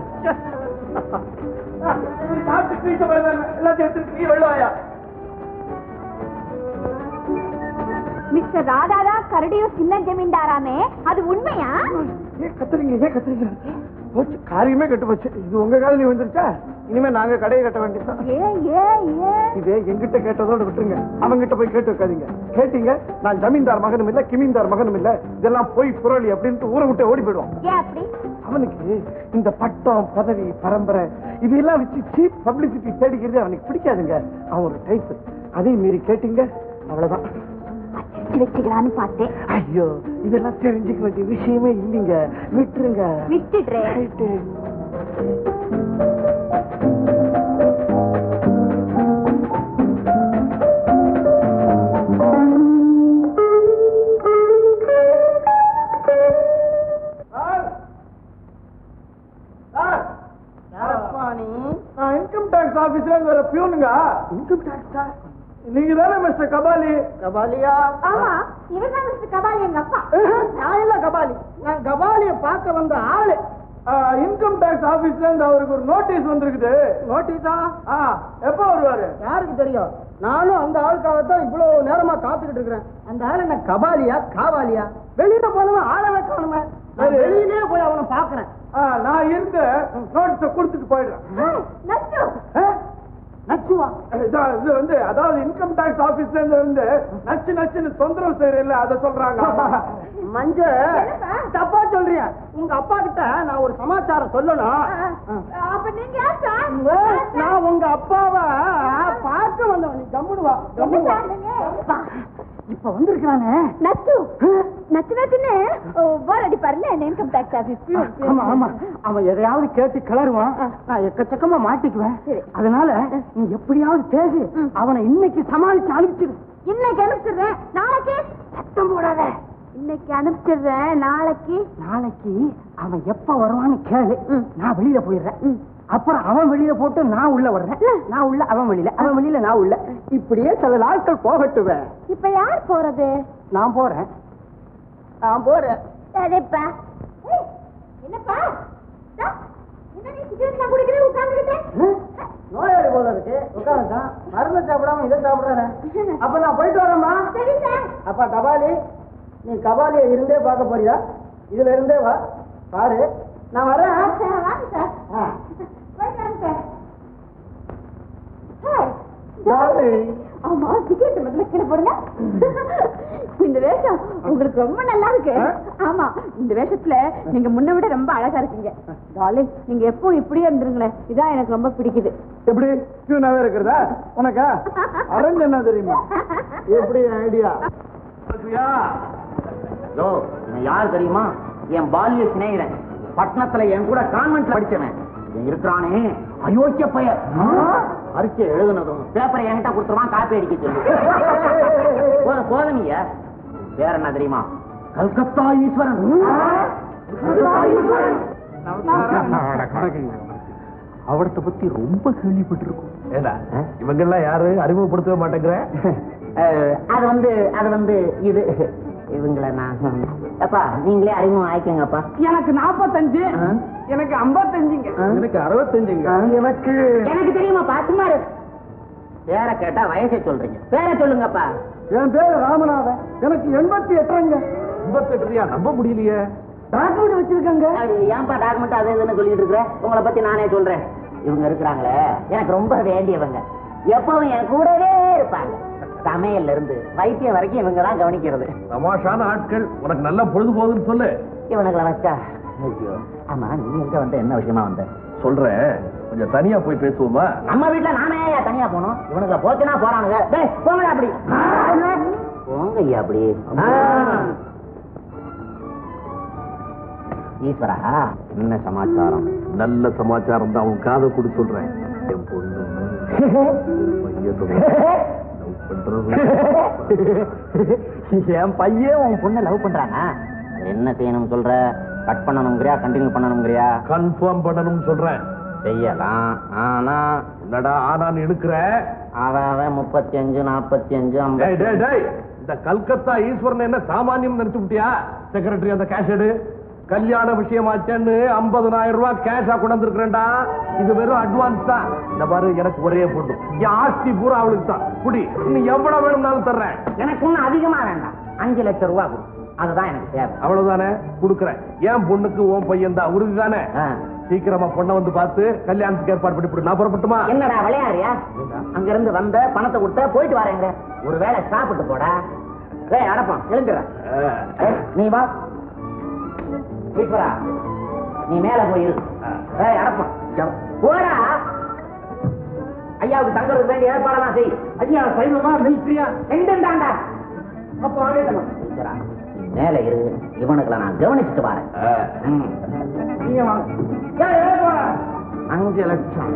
எல்லாத்தையும் எடுத்துட்டு நீ வெள்ளாயா? மிஸ்டர் ராதாரா கரடியூர் சின்ன ஜமீன்தாராமே, அது உண்மையா? ஏன் கத்துறீங்க? போச்சு, காரியமே கெட்டு போச்சு. இது உங்க காலையில வந்துருச்சா? இனிமே நாங்க கடையை கட்ட வேண்டியதான். இதே எங்கிட்ட கேட்டதோட விட்டுருங்க, அவங்கிட்ட போய் கேட்டு வைக்காதீங்க. கேட்டீங்க, நான் ஜமீன்தார் மகனும் இல்ல, கிமீன்தார் மகனும் இல்ல, இதெல்லாம் போய் புரளி அப்படின்ட்டு ஊரை விட்டு ஓடி போயிடுவோம். அவனுக்கு இந்த பட்டம், பதவி, பரம்பரை இதெல்லாம் வச்சு சீப் பப்ளிசிட்டி தேடிக்கிறது அவனுக்கு பிடிக்காதுங்க. அவன் ஒரு டைப். அதே மீறி கேட்டீங்க, அவ்வளவுதான். வச்சுக்கலான்னு பார்த்தேன். ஐயோ, இதெல்லாம் தெரிஞ்சுக்க வேண்டிய விஷயமே இல்லைங்க, விட்டுருங்க. விட்டுடுறேன். இன்கம் டாக்ஸ் ஆபீஸ்ல வர பியூனுங்க. இன்கம் டாக்ஸா? நீங்க தானே மிஸ்டர் கபாலி? கபாலியா? ஆமா, இவர் தான் மிஸ்டர் கபாலி, எங்க அப்பா. நான் இல்ல கபாலி, நான் கபாலிய பார்க்க வந்த ஆளு. இன்கம் டாக்ஸ் ஆபீஸ்ல இருந்து அவருக்கு ஒரு நோட்டீஸ் வந்திருக்குது. நோட்டீஸா? எப்ப வருவாரு? யாருக்கு தெரியும்? நானும் அந்த ஆளுக்காக தான் இவ்வளவு நேரமா காத்துக்கிட்டு இருக்கிறேன். அந்த ஆள் என்ன கபாலியா காவாலியா? வெளியில போனவன் ஆளவே காணுமே. வெளியிலே போய் அவனை பாக்குறேன். நான் இருந்து நோட்டீஸ கொடுத்துட்டு போயிடுறேன். நச்சுவா? இது வந்து அதாவது இன்கம் டாக்ஸ் ஆபீஸ்ல இருந்து நச்சு நச்சுன்னு தொந்தரவு செய்யறேன் அதை சொல்றாங்க. மஞ்ச தப்பா சொல்றியா? உங்க அப்பா கிட்ட நான் ஒரு சமாச்சாரம் சொல்லணும். அப்ப நீங்க யார் சார்? நான் உங்க அப்பாவை பார்க்க வந்தவன். நீ கம்முடுவா இப்ப வந்திருக்கானே நச்சு நச்சு நச்சுன்னு போர் அடிப்பாருல்ல இன்கம் டாக்ஸ் ஆபீஸ். ஆமா ஆமா, அவன் எதையாவது கேட்டு கிளறுவான், நான் எக்கச்சக்கமா மாட்டிக்குவேன். அதனால நீ எப்படியாவது பேசி அவனை இன்னைக்கு சமாளிச்சு அனுப்பிச்சிரு. இன்னைக்கு அனுப்பிச்சிடுறேன், நாளைக்கு சத்தம் போடாத. இன்னைக்கு அனுப்பிச்சிடுறேன், நாளைக்கு நாளைக்கு அவன் எப்ப வருவான்னு கேளு. நான் வெளியில போயிடுறேன். அப்புறம் அவன் வெளியில போட்டு நான் உள்ள வர்றேன். நான் உள்ள அவன் வெளியில, அவன் வெளியில நான் உள்ள. இப்படியே சில நாட்கள் போகட்டுவேன். இப்ப யார் போறது? நான் போறேன், நான் போறேன். சரிப்பா. என்னப்பா என்ன நீ சிகரெட் நான் குடிக்கிறேன் உட்கார்ந்துக்கிட்டேன்? நோயாளி போல இருக்கு, உட்காந்துட்டான். மருந்து சாப்பிடாம இதை சாப்பிடுறேன். அப்ப நான் போயிட்டு வரேம்மா. சரி சார். அப்பா கபாலி, நீ கபாலிய இருந்தே பார்க்க போறியா? இதுல இருந்தே வா, பாரு. நான் வரேன். வாங்க சார். போயிட்டு வாங்க சார். ஆமா, சிகரெட் முதல்ல கீழே போடுங்க. இந்த வேஷம் உங்களுக்கு ரொம்ப நல்லா இருக்கு. ஆமா, இந்த வேஷத்துல நீங்க முன்ன விட ரொம்ப அழகா இருக்கீங்க. டார்லிங், நீங்க எப்பவும் இப்படியே இருந்துருங்களேன், இதான் எனக்கு ரொம்ப பிடிக்குது. எப்படி கியூனாவே இருக்கிறதா உனக்கா? அரேஞ்ச் என்ன தெரியுமா? எப்படி ஐடியா? யார் தெரியுமா? என் பால்ய சிநேகிதன், பட்டணத்துல என் கூட கான்வென்ட்ல படிச்சவன் இருக்கிறானே, அயோக்கிய பையன். பரீட்சை எழுதுனதும் பேப்பரை என்கிட்ட கொடுத்துருவான், காப்பி அடிக்க சொல்லு. போதனிய வேற என்ன தெரியுமா? கல்கத்தா ஈஸ்வரன். அவடத்தை பத்தி ரொம்ப கேள்விப்பட்டிருக்கும். ஏடா இவங்க எல்லாம் யாரு அறிமுகப்படுத்தவே மாட்டேங்கிற? அது வந்து இது இவங்களை நான் அப்பா நீங்களே அறிமுகம் ஆயிக்கங்கப்பா. எனக்கு 45, எனக்கு 55, எனக்கு 65. எனக்கு தெரியுமாப்பா. சும்மா பேரை கேட்டா வயசை சொல்றீங்க, பேரை சொல்லுங்கப்பா. என் பேரு ராமநாதன், எனக்கு 88. 88? நம்ப முடியலையே. டாக்குமெண்ட் வச்சிருக்காங்க. ஏன்பா டாக்குமெண்ட் அது இதுன்னு சொல்லிட்டு இருக்கிற? உங்களை பத்தி நானே சொல்றேன். இவங்க இருக்கிறாங்களே எனக்கு ரொம்ப வேண்டியவங்க, எப்பவும் என் கூடவே இருப்பாங்க. சமையல்ல இருந்து வைத்தியம் வரைக்கும் இவங்க தான் கவனிக்கிறது. தமாஷான ஆட்கள். உனக்கு நல்ல பொழுது போகுதுன்னு சொல்லு. இவனுங்களை வச்சா. ஐயோ, ஆமா நீ எங்க வந்த, என்ன விஷயமா வந்த? சொல்றேன், கொஞ்சம் தனியா போய் பேசுவோமா? நம்ம வீட்டுல நானே தனியா போனோம், இவனுக்கு போச்சுன்னா போறானுங்க. போங்க அப்படி போங்க ஐயா அப்படி. ஈஸ்வரா, என்ன சமாச்சாரம்? நல்ல சமாச்சாரம் தான். உன் காதை கூட சொல்றேன். என் பொண்ணு என் பையன் உன் பொண்ணை லவ் பண்றானா? என்ன செய்யணும் சொல்ற? கட் பண்ணணுங்கிறியா, கண்டினியூ பண்ணணுங்கிறியா? கன்ஃபார்ம் பண்ணணும் சொல்றேன். செய்யலாம், ஆனா என்னடா ஆனான்னு இழுக்கிற? அவன் 35, 45, 50. இந்த கல்கத்தா ஈஸ்வரன் என்ன சாமானியம் நினைச்சு விட்டியா? செக்ரட்டரி அந்த கேஷ் எடு. கல்யாண விஷயமாச்சேன்னு 50,000 ரூபாய் கேஷா கொண்டு இருக்கிறேன்டா. இது வெறும் அட்வான்ஸ் தான். இந்த பாரு, எனக்கு ஒரே பொண்ணு, என் ஆஸ்தி பூரா அவளுக்கு தான். குடி, நீ எவ்வளவு வேணும்னாலும் தர்றேன். எனக்கு ஒண்ணு அதிகமா வேண்டாம், 5 லட்சம் ரூபாய் கொடு, அதுதான் எனக்கு தேவை. அவ்வளவுதானே? கொடுக்குறேன். என் பொண்ணுக்கு உன் பையன் தான், உறுதி தானே? சீக்கிரமா பொண்ணை வந்து பார்த்து கல்யாணத்துக்கு ஏற்பாடு பண்ணி நான் புறப்பட்டுமா? என்னடா விளையாடுறியா? அங்க இருந்து வந்த பணத்தை கொடுத்த போயிட்டு வரேங்க. ஒருவேளை சாப்பிட்டு போடா. அடப்பான் எழுந்துற. நீ வா ஈஸ்வரா, நீ மேல போயிரு. அடப்பான் போடா. ஐயாவுக்கு தங்களுக்கு வேண்டிய ஏற்பாடெல்லாம் செய். ஐயா சைவமா மிலிட்ரியா எங்கண்டாண்டா? அப்ப ஈஸ்வரா நீ மேல இரு, இவனுக்குள்ள நான் கவனிச்சுட்டு வரேன். 5 லட்சம்.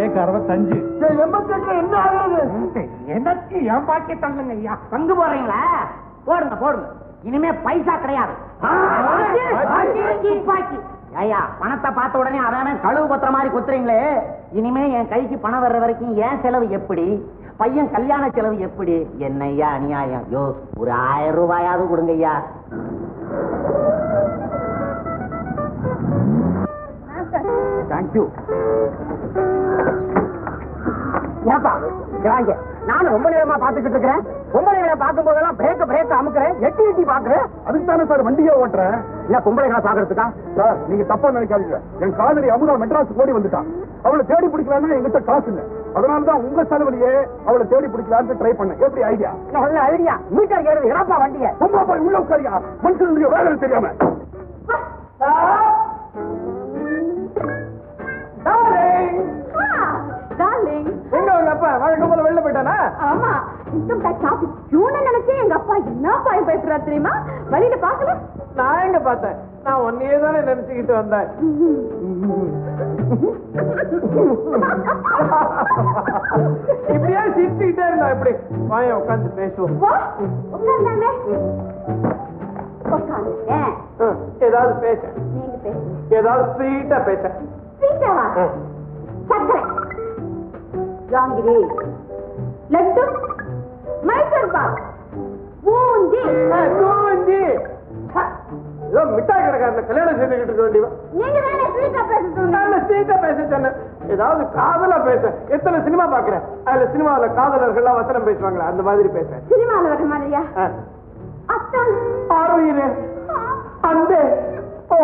65. 88 என்ன ஆகுறது? எனக்கு என் பாக்கி தங்குங்க ஐயா. பங்கு போடுறீங்களா? போடுங்க போடுங்க, இனிமே பைசா கிடையாது. ஐயா பணத்தை பார்த்த உடனே அவன் கழுவு பத்திர மாதிரி குத்துறீங்களே. இனிமே என் கைக்கு பணம் வர்ற வரைக்கும் என் செலவு எப்படி, பையன் கல்யாண செலவு எப்படி? என்ன ஐயா அநியாயம். யோ, ஒரு 1000 ரூபாயாவது கொடுங்க ஐயா. தேங்க்யூ. ஏப்பா வாங்க, நானும் ரொம்ப நேரமா பாத்துக்கிட்டு இருக்கிறேன். பொம்பளைகளை பார்க்கும் போதெல்லாம் பிரேக் அமுக்கிறேன், எட்டி பாக்குறேன். அதுக்கு தானே சார் வண்டியே ஓட்டுறேன். இல்ல பொம்பளைகளை பாக்குறதுக்கா? சார் நீங்க தப்பா நினைக்காதீங்க. என் காதலி அமுதா மெட்ராஸ் ஓடி வந்துட்டான். அவளை தேடி பிடிக்கலாம்னா எங்கிட்ட காசு இல்லை. அதனாலதான் உங்க செலவுலயே அவளை தேடி பிடிக்கலான்னு ட்ரை பண்ணேன். எப்படி ஐடியா? நல்ல ஐடியா. மீட்டர் ஏறுது, இறப்பா வண்டிய. ரொம்ப போய் உள்ள உட்காரியா, மனுஷனுடைய வேலை தெரியாம. எங்க உங்க அப்பா வழக்கம் போல வெளில போயிட்டானா? ஆமா, இன்கம் டாக்ஸ் ஆபீஸ் பியூன்னு நினைச்சேன். எங்க அப்பா என்ன பயப்படுறா தெரியுமா? வழியில பாக்கல. நான் எங்க பார்த்தேன்? நான் ஒன்னையே தானே நினைச்சுக்கிட்டு வந்தேன். இப்படியே சிரிச்சுக்கிட்டே இருந்தா எப்படி? வாய உட்காந்து பேசுவோம். உட்கார்ந்தாமே உட்காந்து ஏதாவது பேச, நீங்க பேசுங்க. ஏதாவது ஸ்வீட்டா பேச. ஸ்வீட்டாவா? சக்கரை, ஜாங்கிரி, லட்டு, மைசூர் பாக், பூந்தி. பூந்தி ஏதோ மிட்டாய் கடைக்காரன கல்யாணம் செய்துகிட்டு இருக்க வேண்டியவன். நீங்க தானே ஸ்வீட்டா பேச சொன்னீங்க. நான் ஸ்வீட்டா பேச சொன்னேன். ஏதாவது காதலா பேச. எத்தனை சினிமா பாக்குறேன், அதுல சினிமாவில காதலர்கள் வசனம் பேசுவாங்களா, அந்த மாதிரி பேச. சினிமாவில் வர மாதிரியா? அத்தான், ஆர்வீரே, அன்பே, ஓ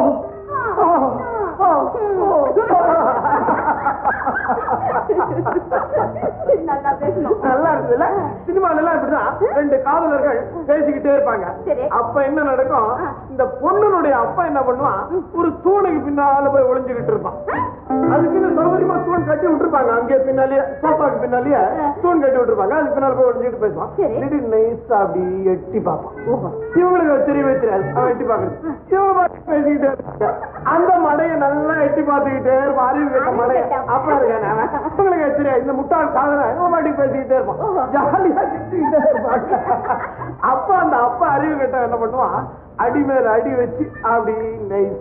நல்லா பேசணும். நல்லா இருந்ததுல. சினிமால எல்லாம் இப்படிதான் ரெண்டு காதலர்கள் பேசிக்கிட்டே இருப்பாங்க. அப்ப என்ன நடக்கும்? இந்த பொண்ணுடைய அப்பா என்ன பண்ணுவான், ஒரு தூணுக்கு பின்னால போய் ஒளிஞ்சுக்கிட்டு இருப்பான். அதுக்கு சௌகரியமா தூண் கட்டி விட்டுருப்பாங்க. அங்கே பின்னாலேயே சோஃபாக்கு பின்னாலேயே தூண் கட்டி விட்டுருப்பாங்க. அதுக்கு பின்னால போய் ஒளிஞ்சுக்கிட்டு பேசுவான். திடீர்னு நைஸா அப்படி எட்டி பார்ப்பான். இவங்களுக்கு தெரியவே தெரியாது அவன் எட்டி பாக்குறது. இவங்க பேசிக்கிட்டே இருப்பாங்க. அந்த மடையை நல்லா எட்டி பார்த்துக்கிட்டே இருப்பான். அறிவு கேட்ட மடைய அப்ப இருக்கான இவங்களுக்கு தெரியாது. இந்த முட்டாள் காதல இவங்க மாட்டிக்கு பேசிக்கிட்டே இருப்பான். ஜாலியா சிரிச்சுக்கிட்டே இருப்பாங்க. அப்ப அந்த அப்பா அறிவு கேட்ட என்ன பண்ணுவான், அடி மேல அடி வச்சு அப்படி நைஸ்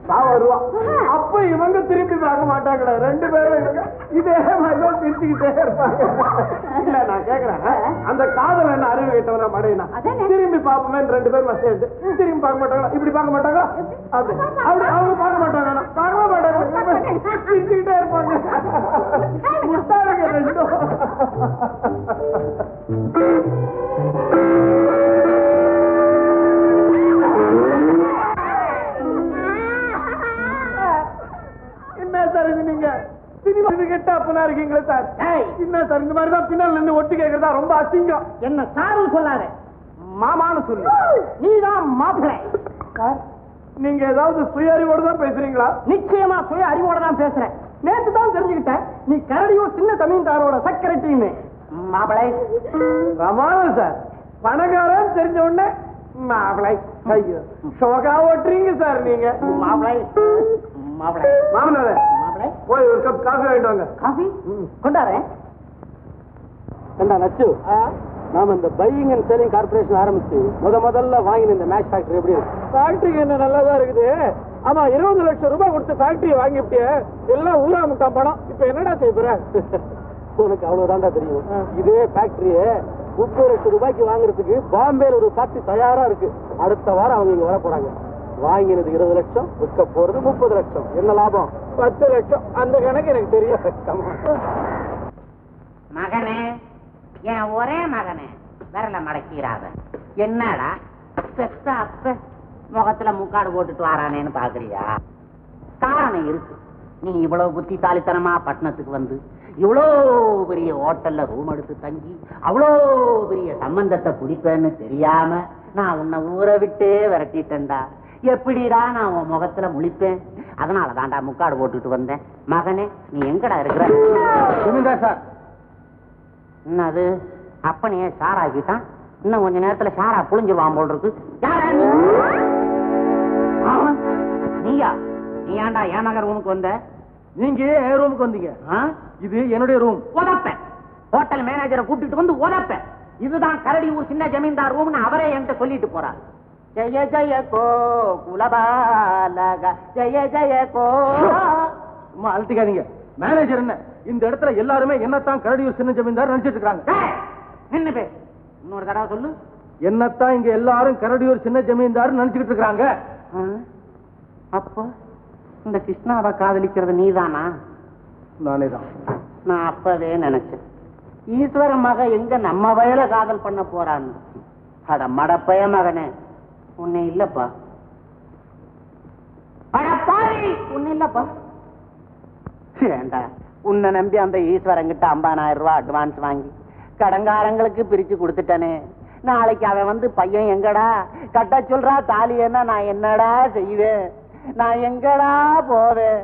வருவான். அப்ப இவங்க திரும்பி பார்க்க மாட்டாங்களே, ரெண்டு பேரும் இவங்க இதே மாதிரிதான் சிரிச்சுக்கிட்டே இருப்பாங்க. இல்ல நான் கேக்குறேன், அந்த காதல் என்ன அறிவு கேட்டவன மடையினா திரும்பி பார்ப்போமே ரெண்டு பேரும் சேர்ந்து திரும்பி பார்க்க மாட்டாங்களா? இப்படி பார்க்க மாட்டாங்களா? அப்படி அப்படி அவங்க பார்க்க மாட்டாங்க. பார்க்க மாட்டாங்க, சிரிச்சுக்கிட்டே இருப்பாங்க. முட்டாளுங்க ரெண்டும். என்ன சார் இது, நீங்க சினிமா கெட்ட அப்பனா இருக்கீங்களா சார்? என்ன சார் இந்த மாதிரி தான் பின்னால் நின்று ஒட்டு கேட்கறதா ரொம்ப அசிங்கம். என்ன சாருன்னு சொல்லாத, மாமான்னு சொல்லு. நீதான் மாப்பிள்ளை. சார் நீங்க ஏதாவது சுய அறிவோடு தான் பேசுறீங்களா? நிச்சயமா சுய அறிவோட தான் பேசுறேன். நேற்று தான் தெரிஞ்சுக்கிட்டேன் நீ கரடியும் சின்ன தமிழ்தாரோட செக்ரட்டரின்னு. மாப்பிள்ளை பிரமாதம் சார். பணக்காரன் தெரிஞ்ச உடனே மாப்பிள்ளை. ஐயோ ஷோகா ஓட்டுறீங்க சார் நீங்க. மாப்பிள்ளை மாப்பிள்ளை மாமனாரே மாப்பிள்ளை போய் ஒரு கப் காஃபி வாங்கிட்டு வாங்க. காஃபி கொண்டாறேன். என்ன நச்சு, நாம இந்த பையிங் அண்ட் சேலிங் கார்பரேஷன் ஆரம்பிச்சு முதல்ல வாங்கின இந்த மேட்ச் ஃபேக்டரி எப்படி இருக்கு? ஃபேக்டரி என்ன நல்லாதான் இருக்குது. ஆமா 20 லட்சம் ரூபாய் கொடுத்து ஃபேக்டரி வாங்கிவிட்டிய, எல்லாம் ஊரா முட்டான் பணம். இப்ப என்னடா செய்ய போற? உனக்கு அவ்வளவுதான்டா தெரியும். இதே ஃபேக்டரிய 30 லட்சம் ரூபாய்க்கு வாங்குறதுக்கு பாம்பேல ஒரு ஃபேக்டரி தயாரா இருக்கு. அடுத்த வாரம் அவங்க இங்க வர போறாங்க. வாங்கினது 20 லட்சம், விற்க போறது 30 லட்சம். என்ன லாபம்? 10 லட்சம். அந்த கணக்கு எனக்கு தெரியும். மகனே, என் ஒரே மகனே, விரல மடக்கிறாத. என்னடா பெத்த அப்ப முகத்துல முக்காடு போட்டுட்டு வாரானேன்னு பாக்குறியா? காரணம் இருக்கு. நீ இவ்வளவு புத்திசாலித்தனமா பட்டணத்துக்கு வந்து இவ்வளோ பெரிய ஹோட்டல்ல ரூம் எடுத்து தங்கி அவ்வளோ பெரிய சம்பந்தத்தை குடிப்பேன்னு தெரியாம நான் உன்னை ஊரை விட்டே விரட்டிட்டேன்டா. எப்படிடா நான் உன் முகத்துல முழிப்பேன்? அதனால தான்டா முக்காடு போட்டுட்டு வந்தேன். மகனே நீ எங்கடா இருக்கிற? சார் என்னது அப்பனையே சாராக்கிட்டான். இன்னும் கொஞ்ச நேரத்துல சாரா புளிஞ்சிருவான் போல் இருக்கு. யாரா நீ? நீயா? நீ ஏன்டா என் மகன் ரூமுக்கு வந்த? நீங்க என் ரூமுக்கு வந்தீங்க. இது என்னுடைய ரூம். உதப்பேன். ஹோட்டல் மேனேஜரை கூட்டிட்டு வந்து உதப்பேன். இதுதான் கரடி ஊர் சின்ன ஜமீன்தார் ரூம்னு அவரே என்கிட்ட சொல்லிட்டு போறாரு. ஜெய ஜெய கோ குலபாலக ஜெய ஜெய கோ. சும்மா அழுத்திக்காதீங்க. மேனேஜர் என்ன, இந்த இடத்துல எல்லாருமே என்னத்தான் கரடியூர் சின்ன ஜமீன்தார் நினைச்சிட்டு இருக்காங்க. என்ன பேர்? இன்னொரு தடவை சொல்லு. என்னத்தான் இங்க எல்லாரும் கரடியூர் சின்ன ஜமீன்தார் நினைச்சுக்கிட்டு இருக்காங்க. அப்போ இந்த கிருஷ்ணாவை காதலிக்கிறது நீதானா? நானே தான். நான் அப்பவே நினைச்சேன். ஈஸ்வரன் மக எங்க நம்ம வயல காதல் பண்ண போறான்னு. அட மடப்பைய மகனே, உன்னை இல்லப்பா. உன்னை இல்லப்பா. ஏண்டா உன்னை நம்பி அந்த ஈஸ்வரன் கிட்ட 50,000 ரூபாய் அட்வான்ஸ் வாங்கி கடங்காரங்களுக்கு பிரிச்சு கொடுத்துட்டனே. நாளைக்கு அவன் வந்து பையன் எங்கடா கட்ட சொல்றா தாலி என்ன, நான் என்னடா செய்வேன், நான் எங்கடா போவேன்?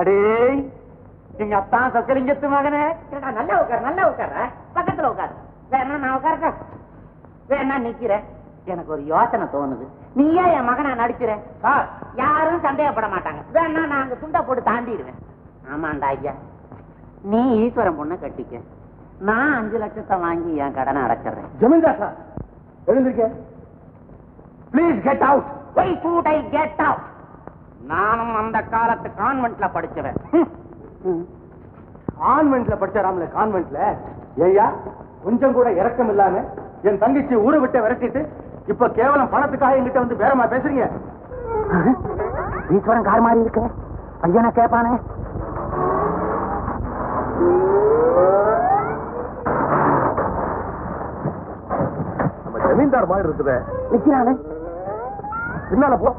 அடே எங்க அத்தான் சொக்கலிங்கத்து மகனே, நல்லா உட்கார், நல்லா உட்கார, பக்கத்துல உட்காரு. வேணா நான் உட்கார, வேணா நிக்கிறேன். எனக்கு ஒரு யோசனை தோணுது. நீயே என் மகனை நடிச்சிர, யாரும் சந்தேகப்பட மாட்டாங்க. வேணா நான் அங்க துண்டை போட்டு தாண்டிடுவேன். ஆமாண்டா ஐயா, நீ ஈஸ்வரன் பொண்ணை கட்டிக்க, நான் 5 லட்சத்தை வாங்கி என் கடனை அடைச்சிடுறேன். ஜமீன்தார் சார் எழுந்திருக்க. Please get out. Why should I get out? நானும் அந்த காலத்து கான்வென்ட்ல படிச்சவன். கான்வென்ட்ல படிச்சாராம்ல, கான்வென்ட்ல. ஏய்யா, கொஞ்சம் கூட இரக்கம் இல்லாம என் தங்கச்சி ஊரை விட்டு விரட்டிட்டு இப்ப கேவலம் பணத்துக்காக என்கிட்ட வந்து பேரமா பேசுறீங்க? ஈஸ்வரன் கார் மாறி இருக்கு, பையனை கேட்பானே. நம்ம ஜமீன்தார் மாதிரி இருக்குத நிக்கிறானே, பின்னால போ.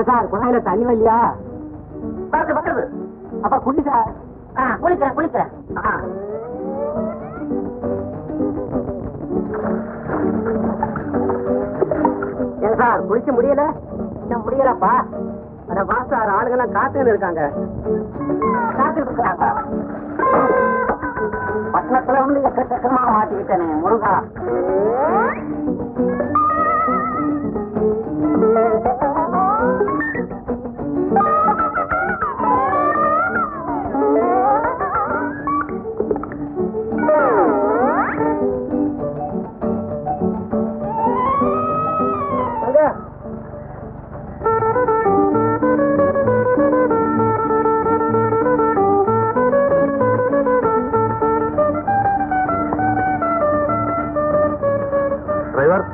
சார் குழாயில தண்ணி வரலையா? அப்ப குடி சார். குளிக்கிறேன் குளிக்கிறேன். ஏன் சார் குளிக்க முடியல? இன்னும் முடியலப்பா. அட வா சார், ஆளுங்கெல்லாம் காத்துன்னு இருக்காங்க. காத்துட்டு இருக்கிறாங்க. பட்டணத்துல வந்து எக்கச்சக்கமா மாட்டிக்கிட்டேனே முருகா. டிரைவர்,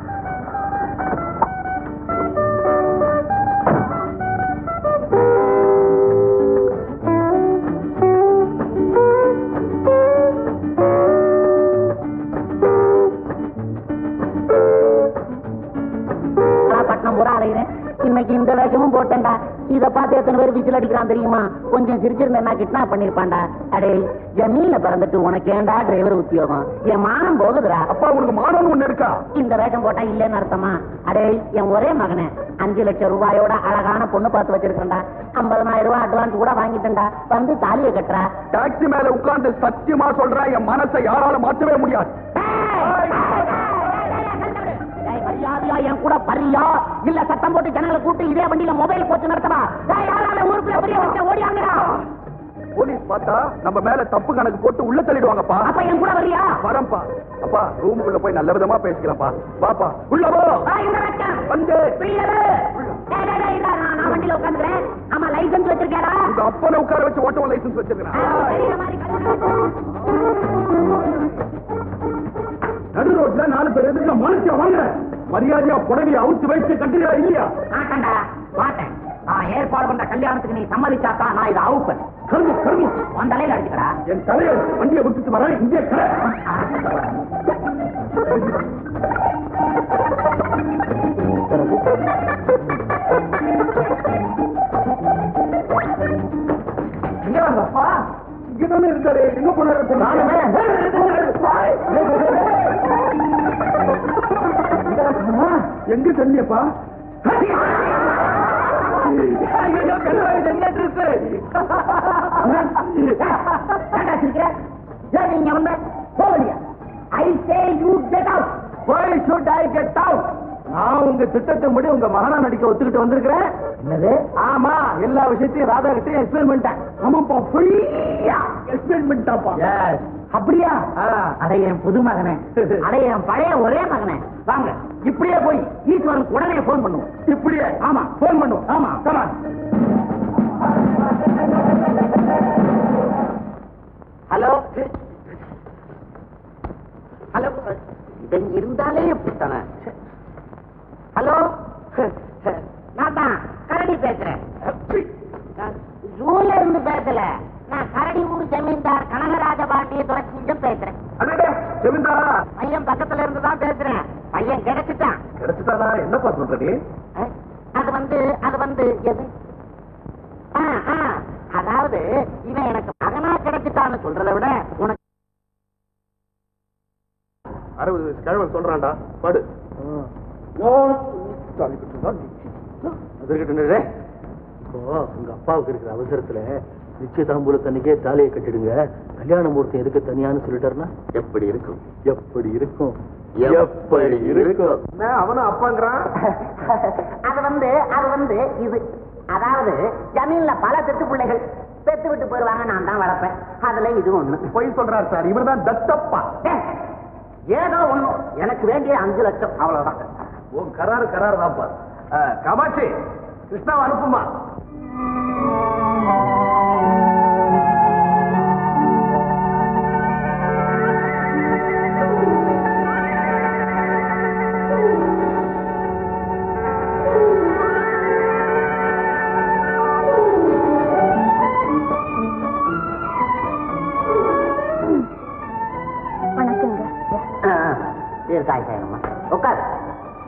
பட்டணம் பூரா அலைகிறேன். இன்னைக்கு இந்த வேஷமும் போட்டேன்டா. இத பார்த்து எத்தனை பேர் விசில் அடிக்கிறான் தெரியுமா? கொஞ்சம் சிரிச்சிருந்தேன்னா கிட்னாப் பண்ணிருப்பான்டா. அடே, ஜமீன்ல பிறந்துட்டு உனக்கு ஏண்டா டிரைவர் உத்தியோகம்? என் மானம் போகுதுடா. அப்பா உனக்கு மானம் ஒண்ணு இருக்கா? இந்த வேஷம் போட்டா இல்லன்னு அர்த்தமா? அடே, என் ஒரே மகனை 5 லட்சம் ரூபாயோட அழகான பொண்ணு பார்த்து வச்சிருக்கா. 50,000 ரூபாய் அட்வான்ஸ் கூட வாங்கிட்டா. வந்து தாலியை கட்டுறா. டாக்ஸி மேல உட்கார்ந்து சத்தியமா சொல்றேன், என் மனசை யாரால மாற்றவே முடியாது. மரியாதையா என் கூட பரியா இல்ல சத்தம் போட்டு ஜனங்களை கூட்டு இதே வண்டியில மொபைல் போச்சு நடத்தவா? ஊருக்குள்ள பெரிய ஓடியாங்கடா. போலீஸ் பார்த்தா நம்ம மேல தப்பு கணக்கு போட்டு உள்ள தள்ளிடுவாங்கப்பா. அப்ப என் கூட வரியா? வரம்பா. அப்பா ரூமுக்குள்ள போய் நல்ல விதமா பேசிக்கலாம்ப்பா. வாப்பா உள்ள போ. வந்து நான் வண்டியில உட்காந்துக்கிறேன். ஆமா, லைசன்ஸ் வச்சிருக்கேடா? உங்க அப்பனை உட்கார வச்சு ஓட்டவும் லைசன்ஸ் வச்சிருக்கேன். நடு ரோட்ல 4 பேர் எதுக்கு மனுஷன் வாங்க. மரியாதையா புடவையை அவுத்து வைத்து கட்டுறா இல்லையா? மாட்டேன்டா, மாட்டேன். நான் ஏற்பாடு பண்ற கல்யாணத்துக்கு நீ சம்மதிச்சாதான் நான் இதை அவுப்பேன். கரும்பு கரும்பு உன் தலையில அடிச்சுக்கடா. என் தலையை வண்டியை விட்டுட்டு வர இங்கே கடை. இங்க வாங்கப்பா. இங்கதானே இருக்காரு. எங்க போனாரு? நானுமே எங்க தண்ணியப்பா? நீங்க வந்து போகலையா? I say you get out. Why should I get out? நான் உங்க திட்டத்தின்படி உங்க மகனா நடிக்க ஒத்துக்கிட்டு வந்திருக்கிறேன். என்னது? ஆமா, எல்லா விஷயத்தையும் ராதா கிட்ட எக்ஸ்பிளைன் பண்ணிட்டேன். ஆமாப்பா, ஃப்ரீயா எக்ஸ்பிளைன் பண்ணிட்டாப்பா. அப்படியா? அட என் புது மகனே, அட என் பழைய ஒரே மகனே, வாங்க இப்படியே போய் ஈஸ்வரன் உடனே போன் பண்ணுவோம். இப்படியே? ஆமா, போன் பண்ணுவோம். ஆமா, கமா. ஹலோ ஹலோ, இவன் இருந்தாலே எப்படித்தானே. ஹலோ, நான் தான் கரடி பேசுறேன். ஜூல இருந்து பேசல, நான் கரடி ஊர் ஜமீன்தார் கனகராஜ பாண்டிய துறைசிங்கம் பேசுறேன். ஜமீன்தாரா? பையன் பக்கத்துல இருந்து தான் பேசுறேன். பையன் கிடைச்சிட்டான். கிடைச்சிட்டானா? என்னப்பா சொல்றீ? அது வந்து எது? அதாவது இவன் எனக்கு மகனா கிடைச்சிட்டான்னு சொல்றதை விட உனக்கு 60 வயசு கிழவன் சொல்றான்டா. பாடு. இப்போ உங்க அப்பாவுக்கு இருக்கிற அவசரத்துல நிச்சயதாம்பூலத்தன்னைக்கே தாலியை கட்டிடுங்க, கல்யாண மூர்த்தி எதுக்கு தனியான்னு சொல்லிட்டாருன்னா எப்படி இருக்கும்? எப்படி இருக்கும்? எப்படி இருக்கும்? அவனும் அப்பாங்கிறான். அது வந்து இது, அதாவது ஜமீன்ல பல தெத்து பிள்ளைகள் பெத்து விட்டு போயிருவாங்க, நான் தான் வளர்ப்பேன். அதுல இது ஒண்ணு. பொய் சொல்றாரு சார், இவர் தான் தத்தப்பா. ஏதோ ஒண்ணு, எனக்கு வேண்டிய 5 லட்சம், அவ்வளவுதான். உன் கராறு தான்ப்பா. காமாட்சி, கிருஷ்ணாவை அனுப்புமா.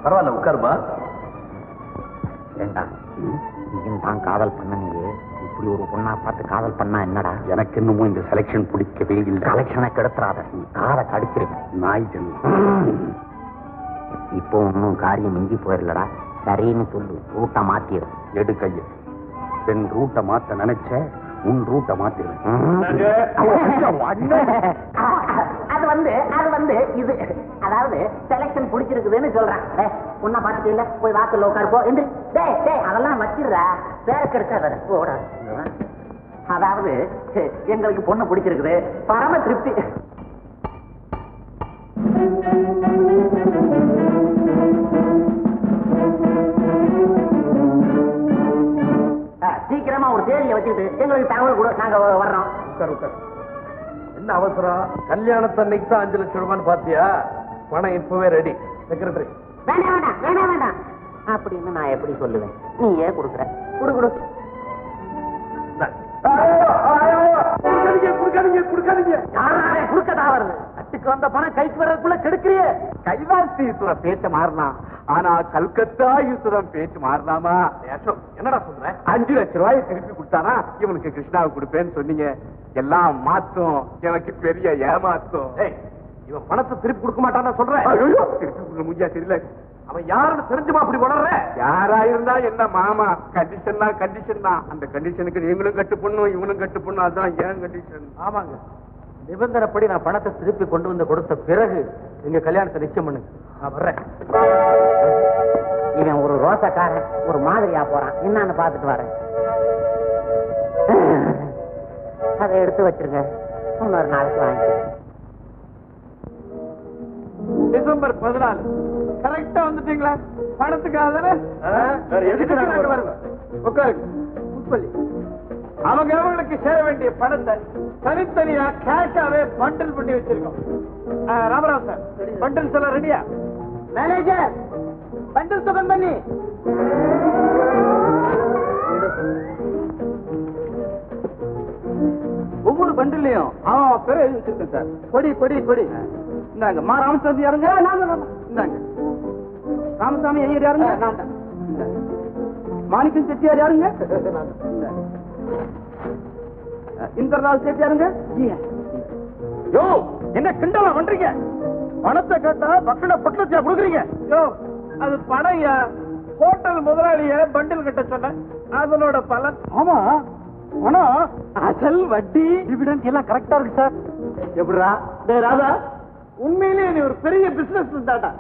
பரவாயில்ல, உட்காருமா. நீயும் தான் காதல் பண்ணனியே, இப்படி ஒரு பொண்ணா பார்த்து காதல் பண்ணா என்னடா? எனக்கு இன்னமும் இந்த செலக்ஷன் பிடிக்கவே இல்லை. செலக்ஷனை கெடுத்துறாத, காதை கடிச்சிருவேன். நாய் ஜென்மம். இப்போ ஒன்னும் காரியம் மிஞ்சி போயிடலடா. சரின்னு சொல்லு, ரூட்டை மாத்திரும். எடு கைய. என் ரூட்டை மாத்த நினைச்ச, உன் ரூட்டை மாத்திருவேன். அது வந்து இது, அதாவது செலக்ஷன் பிடிச்சிருக்குதுன்னு சொல்றேன். பொண்ணை பார்த்துட்டு போய் வாசல்ல உட்காரு போ. அதெல்லாம் வச்சிடுறா, வேற கிடைச்சா போட. அதாவது எங்களுக்கு பொண்ணு பிடிச்சிருக்குது, பரம திருப்தி. சீக்கிரமா ஒரு தேதியை வச்சுக்கிட்டு எங்களுக்கு தகவல் கூட, நாங்க வர்றோம். உட்கார். என்ன அவசரம்? கல்யாணத்தன்னைக்கு தான் 5 லட்சம் ரூபான்னு பாத்தியா? பணம் இப்பவே ரெடி. செக்ரட்டரி. வேண்டாம் அப்படின்னு நான் எப்படி சொல்லுவேன்? நீ ஏன் கொடுக்குற? குடு. குடுக்காதீங்க. யாராலே குடுக்கதா வருது? அட்டுக்கு வந்த பணம் கைக்கு வர்றதுக்குள்ள கெடுக்கிறியே. கைலாசி ஈஸ்வரன் பேச்சு மாறினா, ஆனா கல்கத்தா ஈஸ்வரன் பேச்சு மாறலாமா? என்னடா சொல்ற? 5 லட்சம் ரூபாய் திருப்பி கொடுத்தானா இவனுக்கு கிருஷ்ணாவுக்கு கொடுப்பேன்னு சொன்னீங்க. எல்லாம் மாத்தும், எனக்கு பெரிய ஏமாத்தும். இவன் பணத்தை திருப்பி கொடுக்க மாட்டான்னு சொல்றேன். திருப்பி கொடுக்க முடியா தெரியல. அவன் யாருன்னு தெரிஞ்சுமா அப்படி வளர்ற? யாரா இருந்தா என்ன மாமா, கண்டிஷன் தான். அந்த கண்டிஷனுக்கு நீங்களும் கட்டு பண்ணும், இவனும் கட்டு பண்ணும். அதுதான் ஏன் கண்டிஷன். ஆமாங்க, நிபந்தனைப்படி நான் பணத்தை திருப்பி கொண்டு வந்து கொடுத்த பிறகு எங்க கல்யாணத்தை நிச்சயம் பண்ணுங்க. நான் வர்றேன். இவன் ஒரு ரோசக்காரன், ஒரு மாதிரியா போறான். என்னன்னு பாத்துட்டு வரேன். அதை எடுத்து வச்சிருங்க, இன்னொரு நாளைக்கு வாங்கிக்கிறேன். டிசம்பர் 14 கரெக்டா வந்துட்டீங்களா? பணத்துக்காக தானே? உட்காருங்க. அவங்களுக்கு சேர வேண்டிய பணத்தை தனித்தனியா கேஷாவே பண்டில் பண்ணி வச்சிருக்கோம். ராமராவ் சார், பண்டில்ஸ் எல்லாம் ரெடியா? மேனேஜர், பண்டில் சுகம் பண்ணி. ஒவ்வொரு பண்டிலையும் அவன் பேரை எழுதி வச்சிருக்கேன் சார். கொடி. இந்தாங்க. மா ராமசாமி யாருங்க? இந்தாங்க. ராமசாமி ஐயர் யாருங்க? மாணிக்கம் செட்டியார் யாருங்க? இந்திரநாத் செட்டி யாருங்க? யோ, என்ன கிண்டலா பண்றீங்க? பணத்தை கேட்டா பக்கத்துல பட்டத்தியா கொடுக்குறீங்க? யோ, அது பணம். ஹோட்டல் முதலாளிய பண்டில் கட்ட சொன்ன, அதனோட பலன். ஆமா, பணம், அசல், வட்டி, டிவிடெண்ட் எல்லாம் கரெக்டா இருக்கு சார். எப்படிரா? ராதா, உண்மையிலேயே நீ ஒரு பெரிய பிசினஸ் தாட்டா.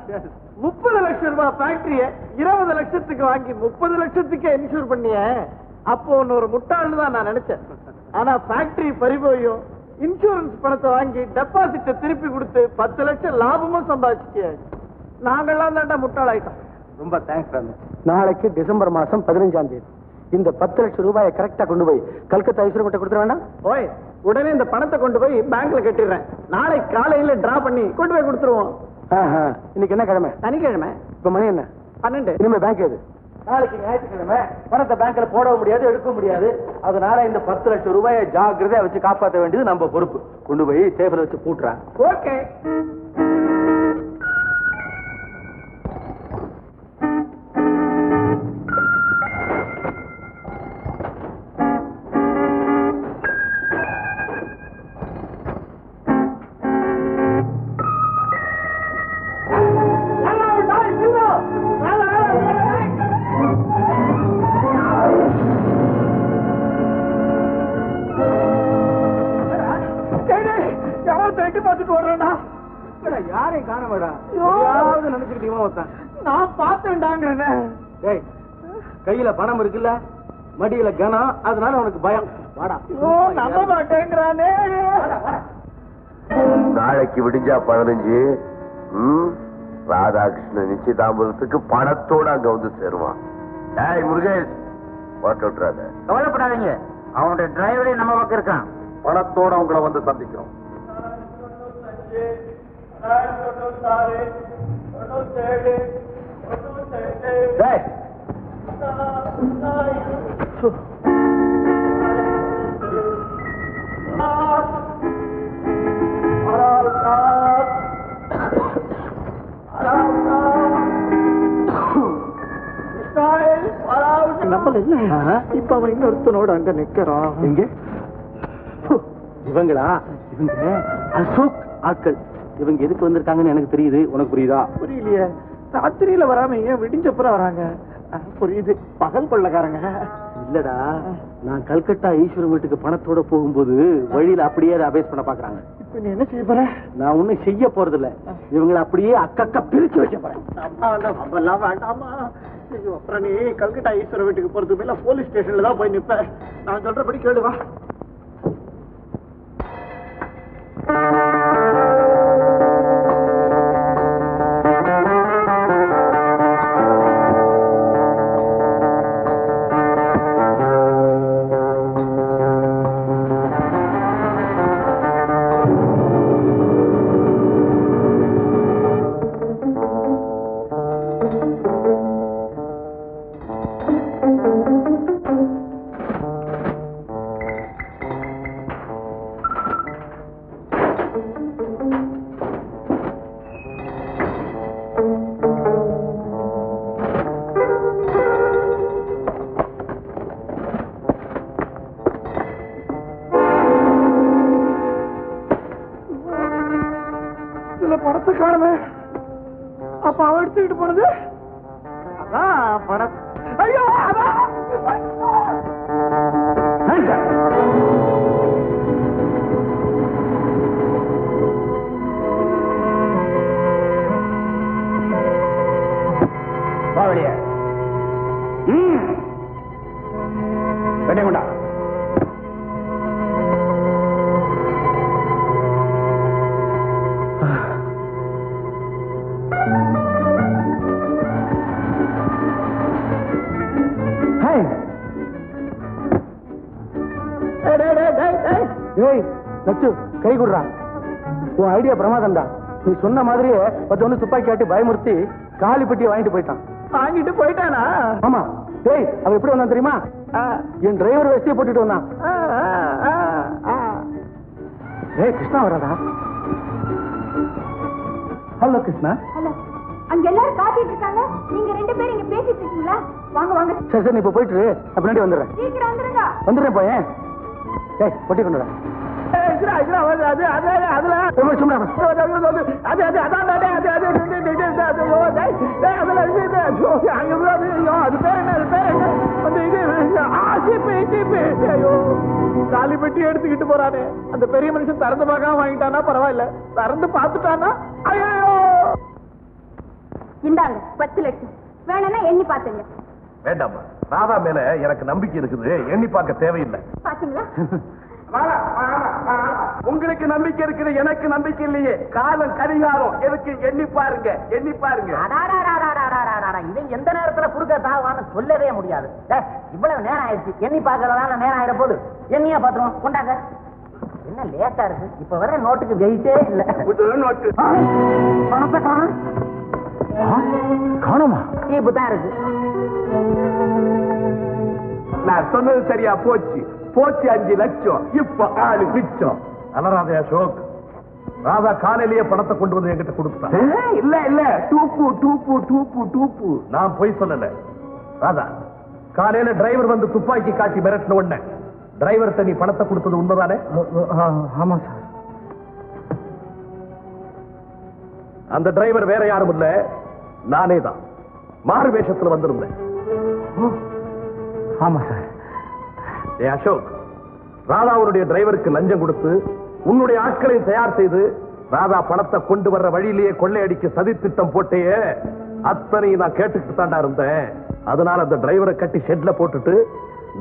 30 லட்சம் ரூபாய் ஃபேக்டரிய 20 லட்சத்துக்கு வாங்கி 30 லட்சத்துக்கே இன்சூர் பண்ணிய. அப்போ ஒன்னு ஒரு முட்டாள்னு தான் நான் நினைச்சேன். ஆனா ஃபேக்டரி பறிபோயும் இன்சூரன்ஸ் பணத்தை வாங்கி டெபாசிட்ட திருப்பி கொடுத்து 10 லட்சம் லாபமும் சம்பாதிச்சிட்டிய. நாங்கெல்லாம் தாண்டா முட்டாளாயிட்டோம். ரொம்ப தேங்க்ஸ் ராமு. நாளைக்கு டிசம்பர் மாசம் 15ஆம் தேதி இந்த 10 லட்சம் ரூபாயை கரெக்டா கொண்டு போய் கல்கத்தா ஐஸ்வர்யம் கிட்ட கொடுத்துட வேண்டாம்? ஓய், உடனே இந்த பணத்தை கொண்டு போய் பேங்க்ல கட்டிடுறேன். நாளைக்கு காலையில டிரா பண்ணி கொண்டு போய் கொடுத்துருவோம். இன்னைக்கு என்ன கிழமை? சனிக்கிழமை. இப்ப மணி என்ன? 12. இனிமே பேங்க் எது? நாளைக்கு ஞாயிற்றுக்கிழமை. பணத்தை பேங்க்ல போடவும் முடியாது, எடுக்க முடியாது. அதனால இந்த 10 லட்சம் ரூபாயை ஜாக்கிரதையா வச்சு காப்பாற்ற வேண்டியது நம்ம பொறுப்பு. கொண்டு போய் சேஃப்ல வச்சு பூட்டுறேன். ஓகே. யாரையும் காண மாட்டா நினைச்சுக்கிட்டீங்க. நான் பார்த்தேன்டாங்க. கையில பணம் இருக்குல்ல, மடியில கனம், அதனால உனக்கு பயம். வாடா. நம்ப மாட்டேங்கிறானே. நாளைக்கு விடிஞ்சா 15 ராதாகிருஷ்ணன் நிச்சயதாம்பலத்துக்கு பணத்தோட அங்க வந்து சேருவான். முருகேஷ், ஓட்டுறாத. கவலைப்படாதீங்க, அவனுடைய டிரைவரே நம்ம பக்கம் இருக்கான். பணத்தோட உங்களை வந்து சந்திக்கிறோம். நம்மள இப்ப அவன் இன்னொருத்தனோட அங்க நிக்கிறான். எங்க? இவங்களா? இவங்க அசோக் ஆட்கள். இவங்க எதுக்கு வந்திருக்காங்கன்னு எனக்கு தெரியுது. உனக்கு புரியுதா? புரியலையே. ராத்திரியில வராம ஏன் விடிஞ்சப்புறம் வராங்க? புரியுது, பகல் கொள்ளக்காரங்க. இல்லடா, நான் கல்கத்தா ஈஸ்வரன் வீட்டுக்கு பணத்தோட போகும்போது வழியில அப்படியே அதை அபேஸ் பண்ண பாக்குறாங்க. இப்ப நீ என்ன செய்ய போற? நான் ஒண்ணும் செய்ய போறது இல்ல, இவங்களை அப்படியே அக்கா பிரிச்சு வைக்க போறேன். வேண்டாமா? அப்புறம் நீ கல்கட்டா ஈஸ்வர வீட்டுக்கு போறதுக்கு மேல போலீஸ் ஸ்டேஷன்ல தான் போய் நிப்ப. நான் சொல்றபடி கேளுவா. பணத்தை காணுமே. அப்ப அவன் எடுத்துக்கிட்டு போனது அதான் பணம். ஐயோ, பாவலிய வெண்ணெய் கை குடுறா. உன் ஐடியா பிரமாதம்டா. நீ சொன்ன மாதிரியே 10 வந்து துப்பாக்கி காட்டி பயமுறுத்தி காலி பெட்டியை வாங்கிட்டு போயிட்டானா? ஆமா. டேய், அவ எப்படி வந்தான் தெரியுமா? என் டிரைவர் வெஸ்டியை போட்டுட்டு வந்தான். ஏய், கிருஷ்ணா வராதா? ஹலோ கிருஷ்ணா. ஹலோ. அங்க எல்லாரும் காத்திட்டு இருக்காங்க. நீங்க 2 பேரும் இங்க பேசிட்டு இருக்கீங்களா? வாங்க வாங்க. சரி சரி, நீ இப்ப போயிட்டு அப்படியே வந்துடுறேன். சீக்கிரம் வந்துருங்க. வந்துடுறேன் போயேன். ஏய், பொட்டி கொண்டுடா. காலி பெட்டி எடுத்துக்கிட்டு போறானே, அந்த பெரிய மனுஷன் திறந்து பார்க்காம வாங்கிட்டானா பரவாயில்ல, திறந்து பார்த்துட்டானா ஐயோ. இந்தாங்க 10 லட்சம். வேணும்னா எண்ணி பாத்துங்க. வேண்டாமா, ராதா மேல எனக்கு நம்பிக்கை இருக்குது, எண்ணி பார்க்க தேவையில்லை. பாத்தீங்களா? உங்களுக்கு நம்பிக்கை இருக்குது, எனக்கு நம்பிக்கை இல்லையே. காலம் கரிகாலம் எதுக்கு எண்ணி பாருங்க, எண்ணி பாருங்க. இவன் எந்த நேரத்துல குறுக்க தாவான்னு சொல்லவே முடியாது. இவ்வளவு நேரம் ஆயிடுச்சு, எண்ணி பாக்குறதால நேரம் ஆயிட போது. எண்ணியா பாத்துருவோம், கொண்டாங்க. என்ன லேட்டா இருக்கு, இப்ப வர நோட்டுக்கு வெயிட்டே இல்ல. நோட்டு பணத்தை காணுமா? இப்பதான் இருக்கு. நான் சொன்னது சரியா போச்சு. 5 லட்சம். இப்ப ஆளு மிச்சம். அலராதே அசோக், ராதா காலையிலேயே பணத்தை கொண்டு வந்து என்கிட்ட கொடுத்தா. இல்ல டூப்பு. நான் போய் சொல்லல. ராதா காலையில டிரைவர் வந்து துப்பாக்கி காட்டி மிரட்டின உடனே டிரைவர் தண்ணி பணத்தை கொடுத்தது உண்மைதானே? ஆமா சார். அந்த டிரைவர் வேற யாரும் இல்ல, நானே தான். மாறு வேஷத்துல வந்திருந்தேன். ஆமா சார். அசோக், ராதாவுடைய டிரைவருக்கு லஞ்சம் கொடுத்து உன்னுடைய ஆட்களை தயார் செய்து ராதா பணத்தை கொண்டு வர்ற வழியிலேயே கொள்ளையடிக்க சதி திட்டம் போட்டேயே, அத்தனை நான் கேட்டுக்கிட்டு தாண்டா இருந்தேன். அதனால அந்த டிரைவரை கட்டி ஷெட்ல போட்டுட்டு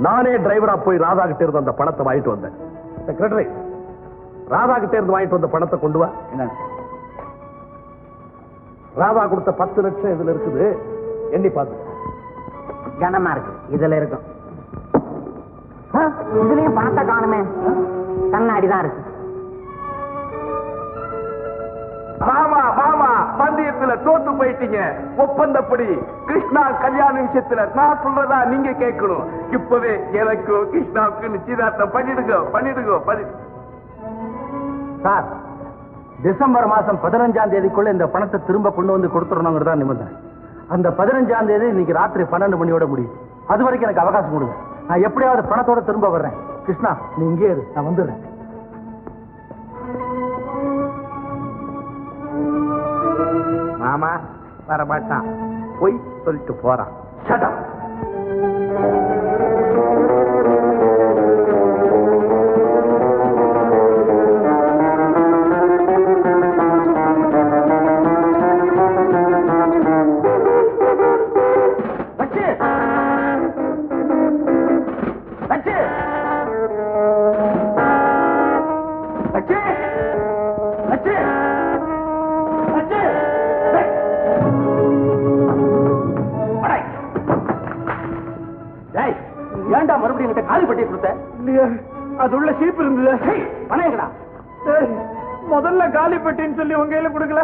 நானே டிரைவரா போய் ராதா கிட்ட இருந்து அந்த பணத்தை வாங்கிட்டு வந்தேன். செக்ரட்டரி, ராதா கிட்ட இருந்து வாங்கிட்டு வந்த பணத்தை கொண்டு வா. ராதா கொடுத்த 10 லட்சம் இதுல இருக்குது, எண்ணி பார்த்து. கனமா இருக்கு, இதுல இருக்கும். இதுலயும் பணத்தை காணுமே, கண்ணாடிதான் இருக்கு. மாமா பந்தயத்துல தோத்து போயிட்டீங்க. ஒப்பந்தப்படி கிருஷ்ணா கல்யாண விஷயத்துல நான் சொல்றதா நீங்க கேட்கணும். இப்பவே எனக்கு கிருஷ்ணாவுக்கு நிச்சயதார்த்தம் பண்ணிடுங்க. சார், டிசம்பர் மாசம் 15ஆம் தேதிக்குள்ள இந்த பணத்தை திரும்ப கொண்டு வந்து கொடுத்துடணுங்கிறதா நிபந்தனை. அந்த 15ஆம் தேதி இன்னைக்கு ராத்திரி 12 மணியோட முடியும். அது வரைக்கும் எனக்கு அவகாசம் கொடுங்க. நான் எப்படியாவது பணத்தோட திரும்ப வர்றேன். கிருஷ்ணா, நீ இங்கே இரு, நான் வந்துடுறேன். மாமா வரமாட்டான், போய் சொல்லிட்டு போறான். Shut up. ஏண்டா மறுபடியும் என்கிட்ட காலி பட்டி கொடுத்த? இல்லையா, அது உள்ள சீப் இருந்தது. பணம் எங்கடா? முதல்ல காலி பெட்டின்னு சொல்லி உங்க கையில கொடுக்கல,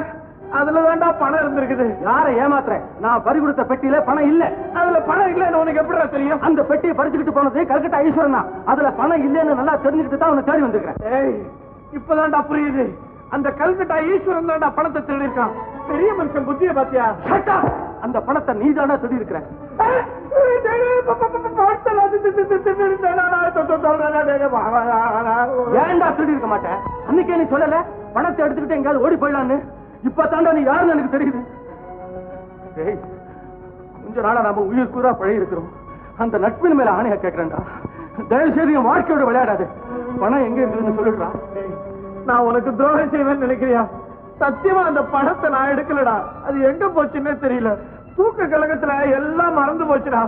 அதுல தாண்டா பணம் இருந்திருக்குது. யாரை ஏமாத்துறேன்? நான் பறி கொடுத்த பெட்டியில பணம் இல்ல. அதுல பணம் இல்லன்னு உனக்கு எப்படிடா தெரியும்? அந்த பெட்டியை பறிச்சுக்கிட்டு போனது கல்கட்டா ஈஸ்வரன் தான். அதுல பணம் இல்லன்னு நல்லா தெரிஞ்சுக்கிட்டு தான் அவனை தேடி வந்திருக்கிறேன். ஏய், இப்பதான்டா புரியுது. அந்த கல்கட்டா ஈஸ்வரன் தான்டா பணத்தை திருடி இருக்கான். பெரிய மனுஷன் புத்திய பாத்தியா? அந்த பணத்தை நீ தானே திருடி இருக்கிற. ஏன்டா திருடி இருக்க மாட்டேன்? அன்னைக்கே நீ சொல்லல பணத்தை எடுத்துக்கிட்டு எங்கேயாவது ஓடி போயிடலான்னு. இப்ப தாண்டா நீ யாருன்னு எனக்கு தெரியுது. கொஞ்ச நாளா நாம உயிர் கூறா பழகி இருக்கிறோம். அந்த நட்பின் மேல ஆணைய கேட்கிறேன்டா. தயவு செய்து என் வாழ்க்கையோட விளையாடாது. பணம் எங்க இருக்குதுன்னு சொல்லிடுறா. நான் உனக்கு துரோகம் செய்வேன்னு நினைக்கிறியா? சத்தியமா அந்த பணத்தை நான் எடுக்கலடா. அது எங்க போச்சுன்னே தெரியல. தூக்க கழகத்துல எல்லாம் மறந்து போச்சுடா.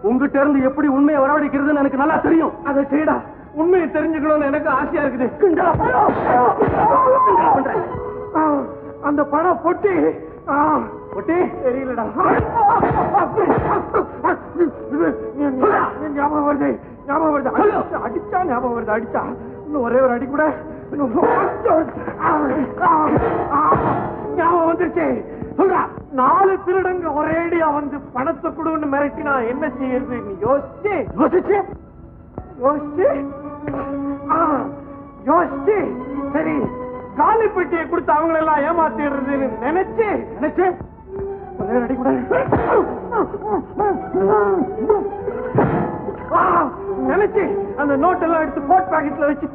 உங்ககிட்ட இருந்து எப்படி உண்மையை வரவழைக்கிறதுன்னு எனக்கு நல்லா தெரியும். அதை செய்யடா. உண்மையை தெரிஞ்சுக்கணும்னு எனக்கு ஆசையா இருக்குது. அந்த பணம் பொட்டி பொட்டி தெரியலடா. ஞாபகம் வருது, ஞாபகம் வருது. அடிச்சா ஞாபகம் வருது. அடிச்சா இன்னும் ஒரே ஒரு அடி கூட ஞாபகம் வந்துருச்சு. சொல்றா, 4 திருடங்க ஒரேடியா வந்து பணத்தை கொடுன்னு மிரட்டினா என்ன செய்யறது? நீ யோசிச்சு சரி காலி பெட்டியை கொடுத்து அவங்களை எல்லாம் ஏமாத்திடுறதுன்னு நினைச்சு ஒரே அடி கூட நினைச்சு அந்த நோட் எல்லாம் எடுத்து கோட் பாக்கெட்ல வச்சு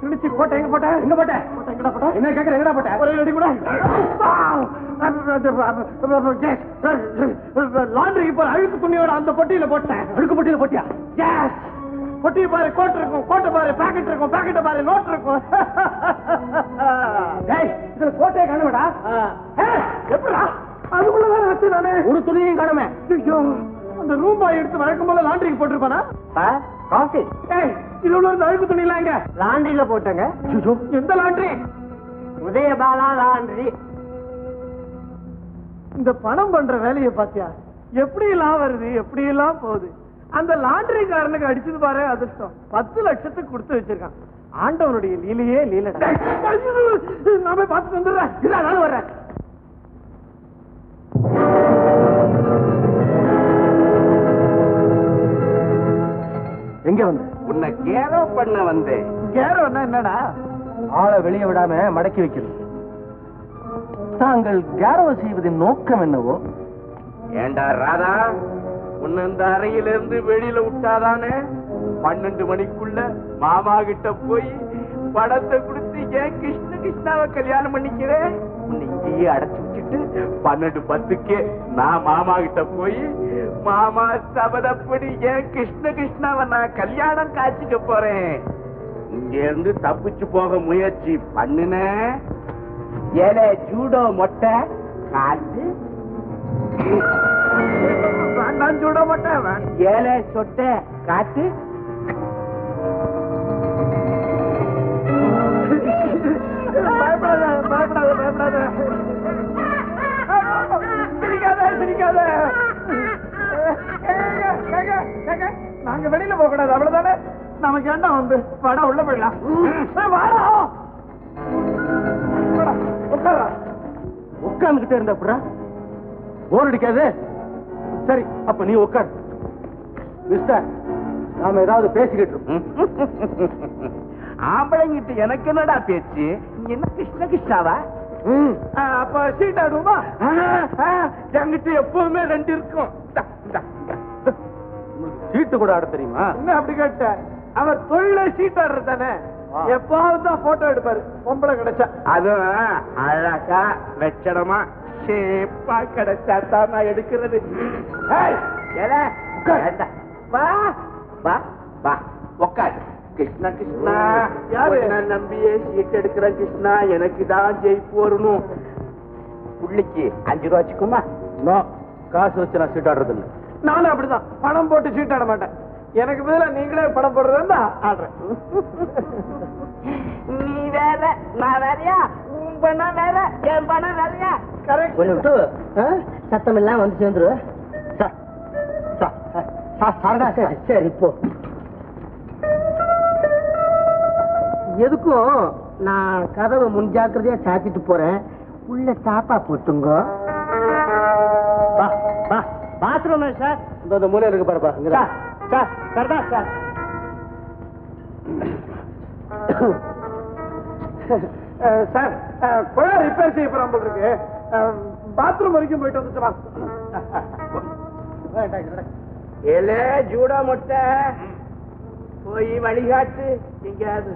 திணிச்சு கோட்டை எங்க போட்டேன்? என்ன கேட்கற? எங்கடா போட்ட? ஒரே அடி கூட. லாண்டரிக்கு போற அழுக்கு துணியோட அந்த பொட்டியில போட்டேன். அழுக்கு பொட்டியில போட்டியா? பொட்டியை பாரு கோட் இருக்கும், கோட்டை பாரு பாக்கெட் இருக்கும், பாக்கெட்டை பாரு நோட் இருக்கும். இதுல கோட்டையை காணுமேடா. எப்படா அதுக்குள்ளதான் வச்சு நானே ஒரு துணியையும் காணுமே. ஐயோ, அந்த ரூம் பாய் எடுத்து வழக்கம் போல லாண்டரிக்கு போட்டிருப்பானா? காஃபி. இது உள்ள அழுக்கு துணி இல்லாங்க லாண்டரியில போட்டங்க. எந்த லாண்டரி? உதயபாலா லாண்டரி. இந்த பணம் பண்ற வேலையை பாத்தியா? எப்படி எல்லாம் வருது, எப்படி எல்லாம் போகுது. அந்த லாண்டரிக்காரனுக்கு அடிச்சது பாரு அதிர்ஷ்டம். 10 லட்சத்துக்கு கொடுத்து வச்சிருக்கான். ஆண்டவனுடைய லீலையே லீலடா. நாம பார்த்துட்டு வந்துடுறேன். இதான் நானும் வர்றேன். எங்க வந்து உன்னை கேரோ பண்ண வந்தேன். கேரோன்னா என்னடா? ஆளை வெளியே விடாம மடக்கி வைக்கிறது. தாங்கள் கேரவ செய்வதின் நோக்கம் என்னவோ? ஏண்டா ராதா, உன்னை இந்த அறையிலிருந்து வெளியில விட்டாதானே 12 மணிக்குள்ள மாமா கிட்ட போய் படத்தை கொடுத்து ஏன் கிருஷ்ணாவை கல்யாணம் பண்ணிக்கிறேன். உன்னை இங்கேயே அடைச்சு வச்சுட்டு 12:10 நான் மாமா கிட்ட போய் மாமா சபதப்படி ஏன் கிருஷ்ணாவை நான் கல்யாணம் காட்சிக்க போறேன். இங்க இருந்து தப்பிச்சு போக முயற்சி பண்ணுன ஏலே ஜூடோ மொட்டை காத்து நான் சுட மாட்டேன். ஏலே சொட்டை காத்து பயப்படாத பயப்படாத பயப்படாத. சிரிக்காத சிரிக்காத. நாங்க வெளியில போக கூடாது அவ்வளவுதானே? நமக்கு என்ன வந்து படம் உள்ள போயிடலாம். உட்கார்ந்துகிட்டே இருந்தா போர் அடிக்காது. சரி, அப்ப நீ உட்கார். மிஸ்டர், நாம ஏதாவது பேசிக்கிட்டு இருக்கோம். ஆம்பளைங்கிட்ட எனக்கு என்னடா பேச்சு? என்ன கிருஷ்ணாவா? அப்ப சீட் ஆடுமா? என்கிட்ட எப்பவுமே 2 இருக்கும். சீட்டு கூட ஆட தெரியுமா? என்ன அப்படி கேட்ட? அவர் தொழில சீட் ஆடுறது தானே. எப்பாவது தான் போட்டோ எடுப்பாரு பொம்பளை கிடைச்சா. அதுவும் அழகா லட்சணமா ஷேப்பா கிடைச்சா தான் நான் எடுக்கிறது. வா வா வா உட்காரு. கிருஷ்ணா யாரு? நான் நம்பியே சீட் எடுக்கிற கிருஷ்ணா. எனக்கு தான் ஜெயிப்பு வரணும். புள்ளிக்கு 5 ரூபா வச்சுக்குமா? காசு வச்சு நான் சீட் ஆடுறது இல்லை. நானும் அப்படிதான் பணம் போட்டு சீட் ஆட மாட்டேன். எனக்கு பதிலா நீங்களே பணம் போடுறதா ஆடுறேன். நீ வேற நான் வேறையா? உன் பணம் வேற என் பணம் வேறையா? கரெக்ட். சத்தம் எல்லாம் வந்து சேர்ந்துரு. சரி, இப்போ எதுக்கும் நான் கதவை முன்ஜாக்கிரதையா சாத்திட்டு போறேன். உள்ள தாப்பா போட்டுங்க. Bathroom sir. இந்த மூலையில இருக்கு பாருப்பா. சார் சரிதா சார். சார், குழாய் ரிப்பேர் செய்ய போறான் போல இருக்கு. பாத்ரூம் வரைக்கும் போயிட்டு வந்துட்டுமா? ஏலே ஜூடா மொட்டை போய் வழிகாட்டு எங்கேயாவது.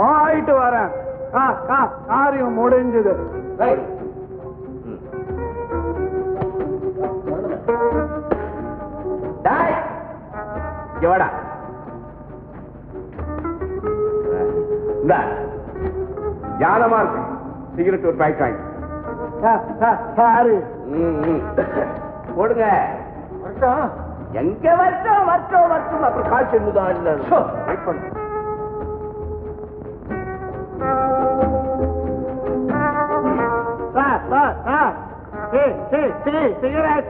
ஆயிட்டு வரேன். காரியம் முடிஞ்சது. எவடா ஜானமா இருக்கு. சிகரெட் ஒரு பேக் வாங்கி போடுங்க. எங்க வருஷம் வருஷம் வருஷம் அப்புறம் காசு என்னதான் இல்ல. சிகரெட்.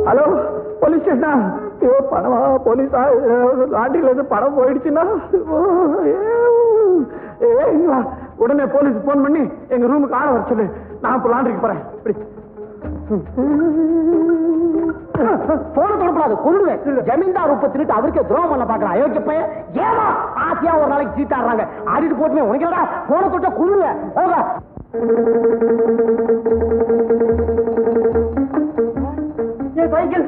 ஹலோ போலீஸ் ஸ்டேஷனா? ஐயோ பணமா போலீஸா? லாண்டரியில இருந்து பணம் போயிடுச்சுன்னா உடனே போலீஸ் போன் பண்ணி எங்க ரூமுக்கு ஆள வர சொல்லு. நான் இப்ப லாண்டரிக்கு போறேன். போன தொடப்படாது கொள்ளுவேன். ஜமீன்தார் உப்ப திருட்டு அவருக்கே துரோகம் பண்ண பாக்குறான். அயோக்கிய பையன் ஏமா ஆசையா ஒரு நாளைக்கு சீட்டாடுறாங்க. ஆடிட்டு போட்டுமே உனக்கு போன தொட்ட கொள்ளுவேன். போக சைக்கிள்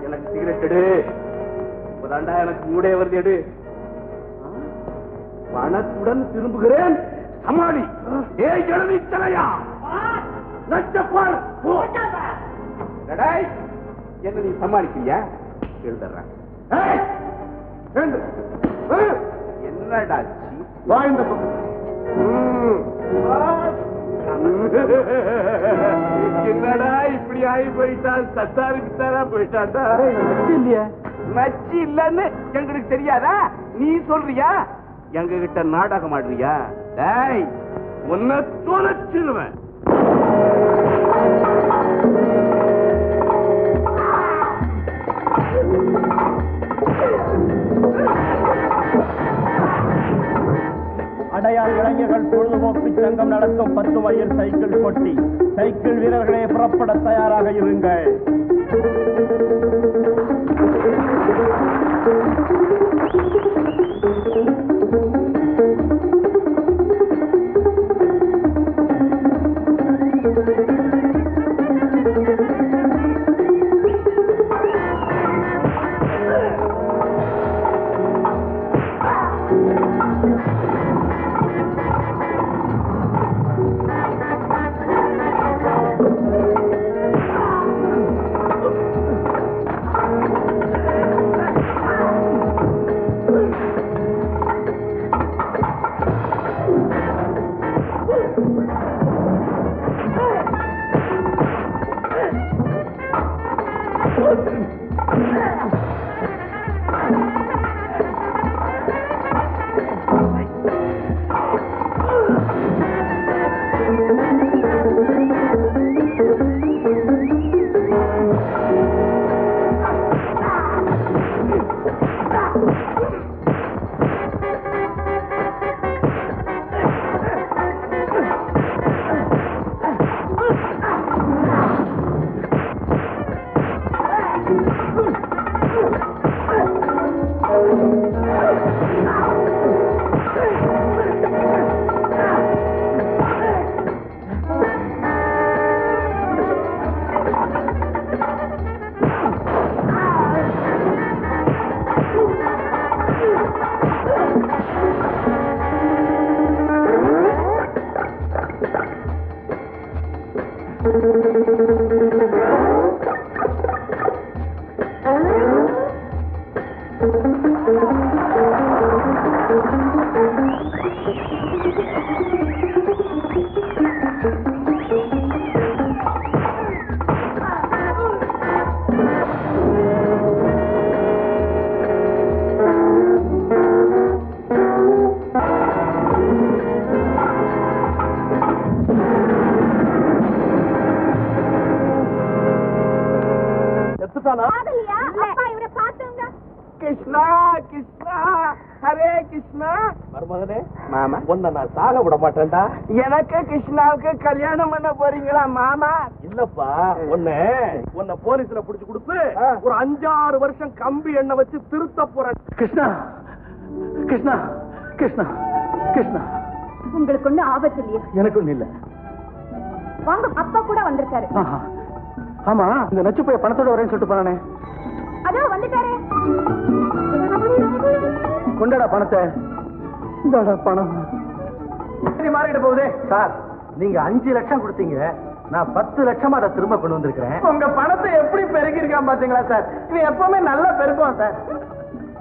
எனக்கு சிகரெட் எடு. இப்பதாண்டா எனக்கு மூடே வருது. எடு. பணத்துடன் திரும்புகிறேன். சமாளி. ஏய் எழுதி தலையா நச்சப்பார். என்ன நீ சமாளிக்கிறியா? எழுதுறேன். என்னடா வாழ்ந்த என்னடா இப்படி ஆகி போயிட்டான்? சத்தாரு பித்தாரா போயிட்டான்டா. இல்லையா? நச்சு இல்லன்னு எங்களுக்கு தெரியாதா? நீ சொல்றியா? எங்க கிட்ட நாடகம் ஆடுறியா? டேய் உன்னை தொலைச்சிருவேன். அடையார் இளைஞர்கள் பொழுதுபோக்கு சங்கம் நடத்தும் 10 மைல் சைக்கிள் போட்டி. சைக்கிள் வீரர்களே புறப்பட தயாராக இருங்கள். கிருஷ்ணா கிருஷ்ணா ஹரே கிருஷ்ணா. மருமகனே மாமா உன்னை நான் சாக விட மாட்டேன்டா. எனக்கு கிருஷ்ணாவுக்கு கல்யாணம் பண்ண போறீங்களா மாமா? இல்லப்பா உன்னை போலீஸ்ல புடிச்சு கொடுத்து ஒரு 5-6 வருஷம் கம்பி எண்ணெய் வச்சு திருத்த போறேன். கிருஷ்ணா கிருஷ்ணா கிருஷ்ணா கிருஷ்ணா. உங்களுக்கு ஒண்ணு ஆபத்து இல்லையா? எனக்கு ஒண்ணு இல்ல. வாங்க, அப்பா கூட வந்திருக்காரு. ஆமா இந்த நச்சு போய் பணத்தோட வரேன்னு சொல்லிட்டு போறானே. அதோ வந்துட்டாரே. கொண்டாடா பணத்தை. இந்தாடா பணம். மாறிட்டு போகுதே சார், நீங்க 5 லட்சம் கொடுத்தீங்க, நான் 10 லட்சமா அதை திரும்ப கொண்டு வந்திருக்கிறேன். உங்க பணத்தை எப்படி பெருக்கிருக்கான் பாத்தீங்களா சார்? இது எப்பவுமே நல்லா பெருக்குவான் சார்.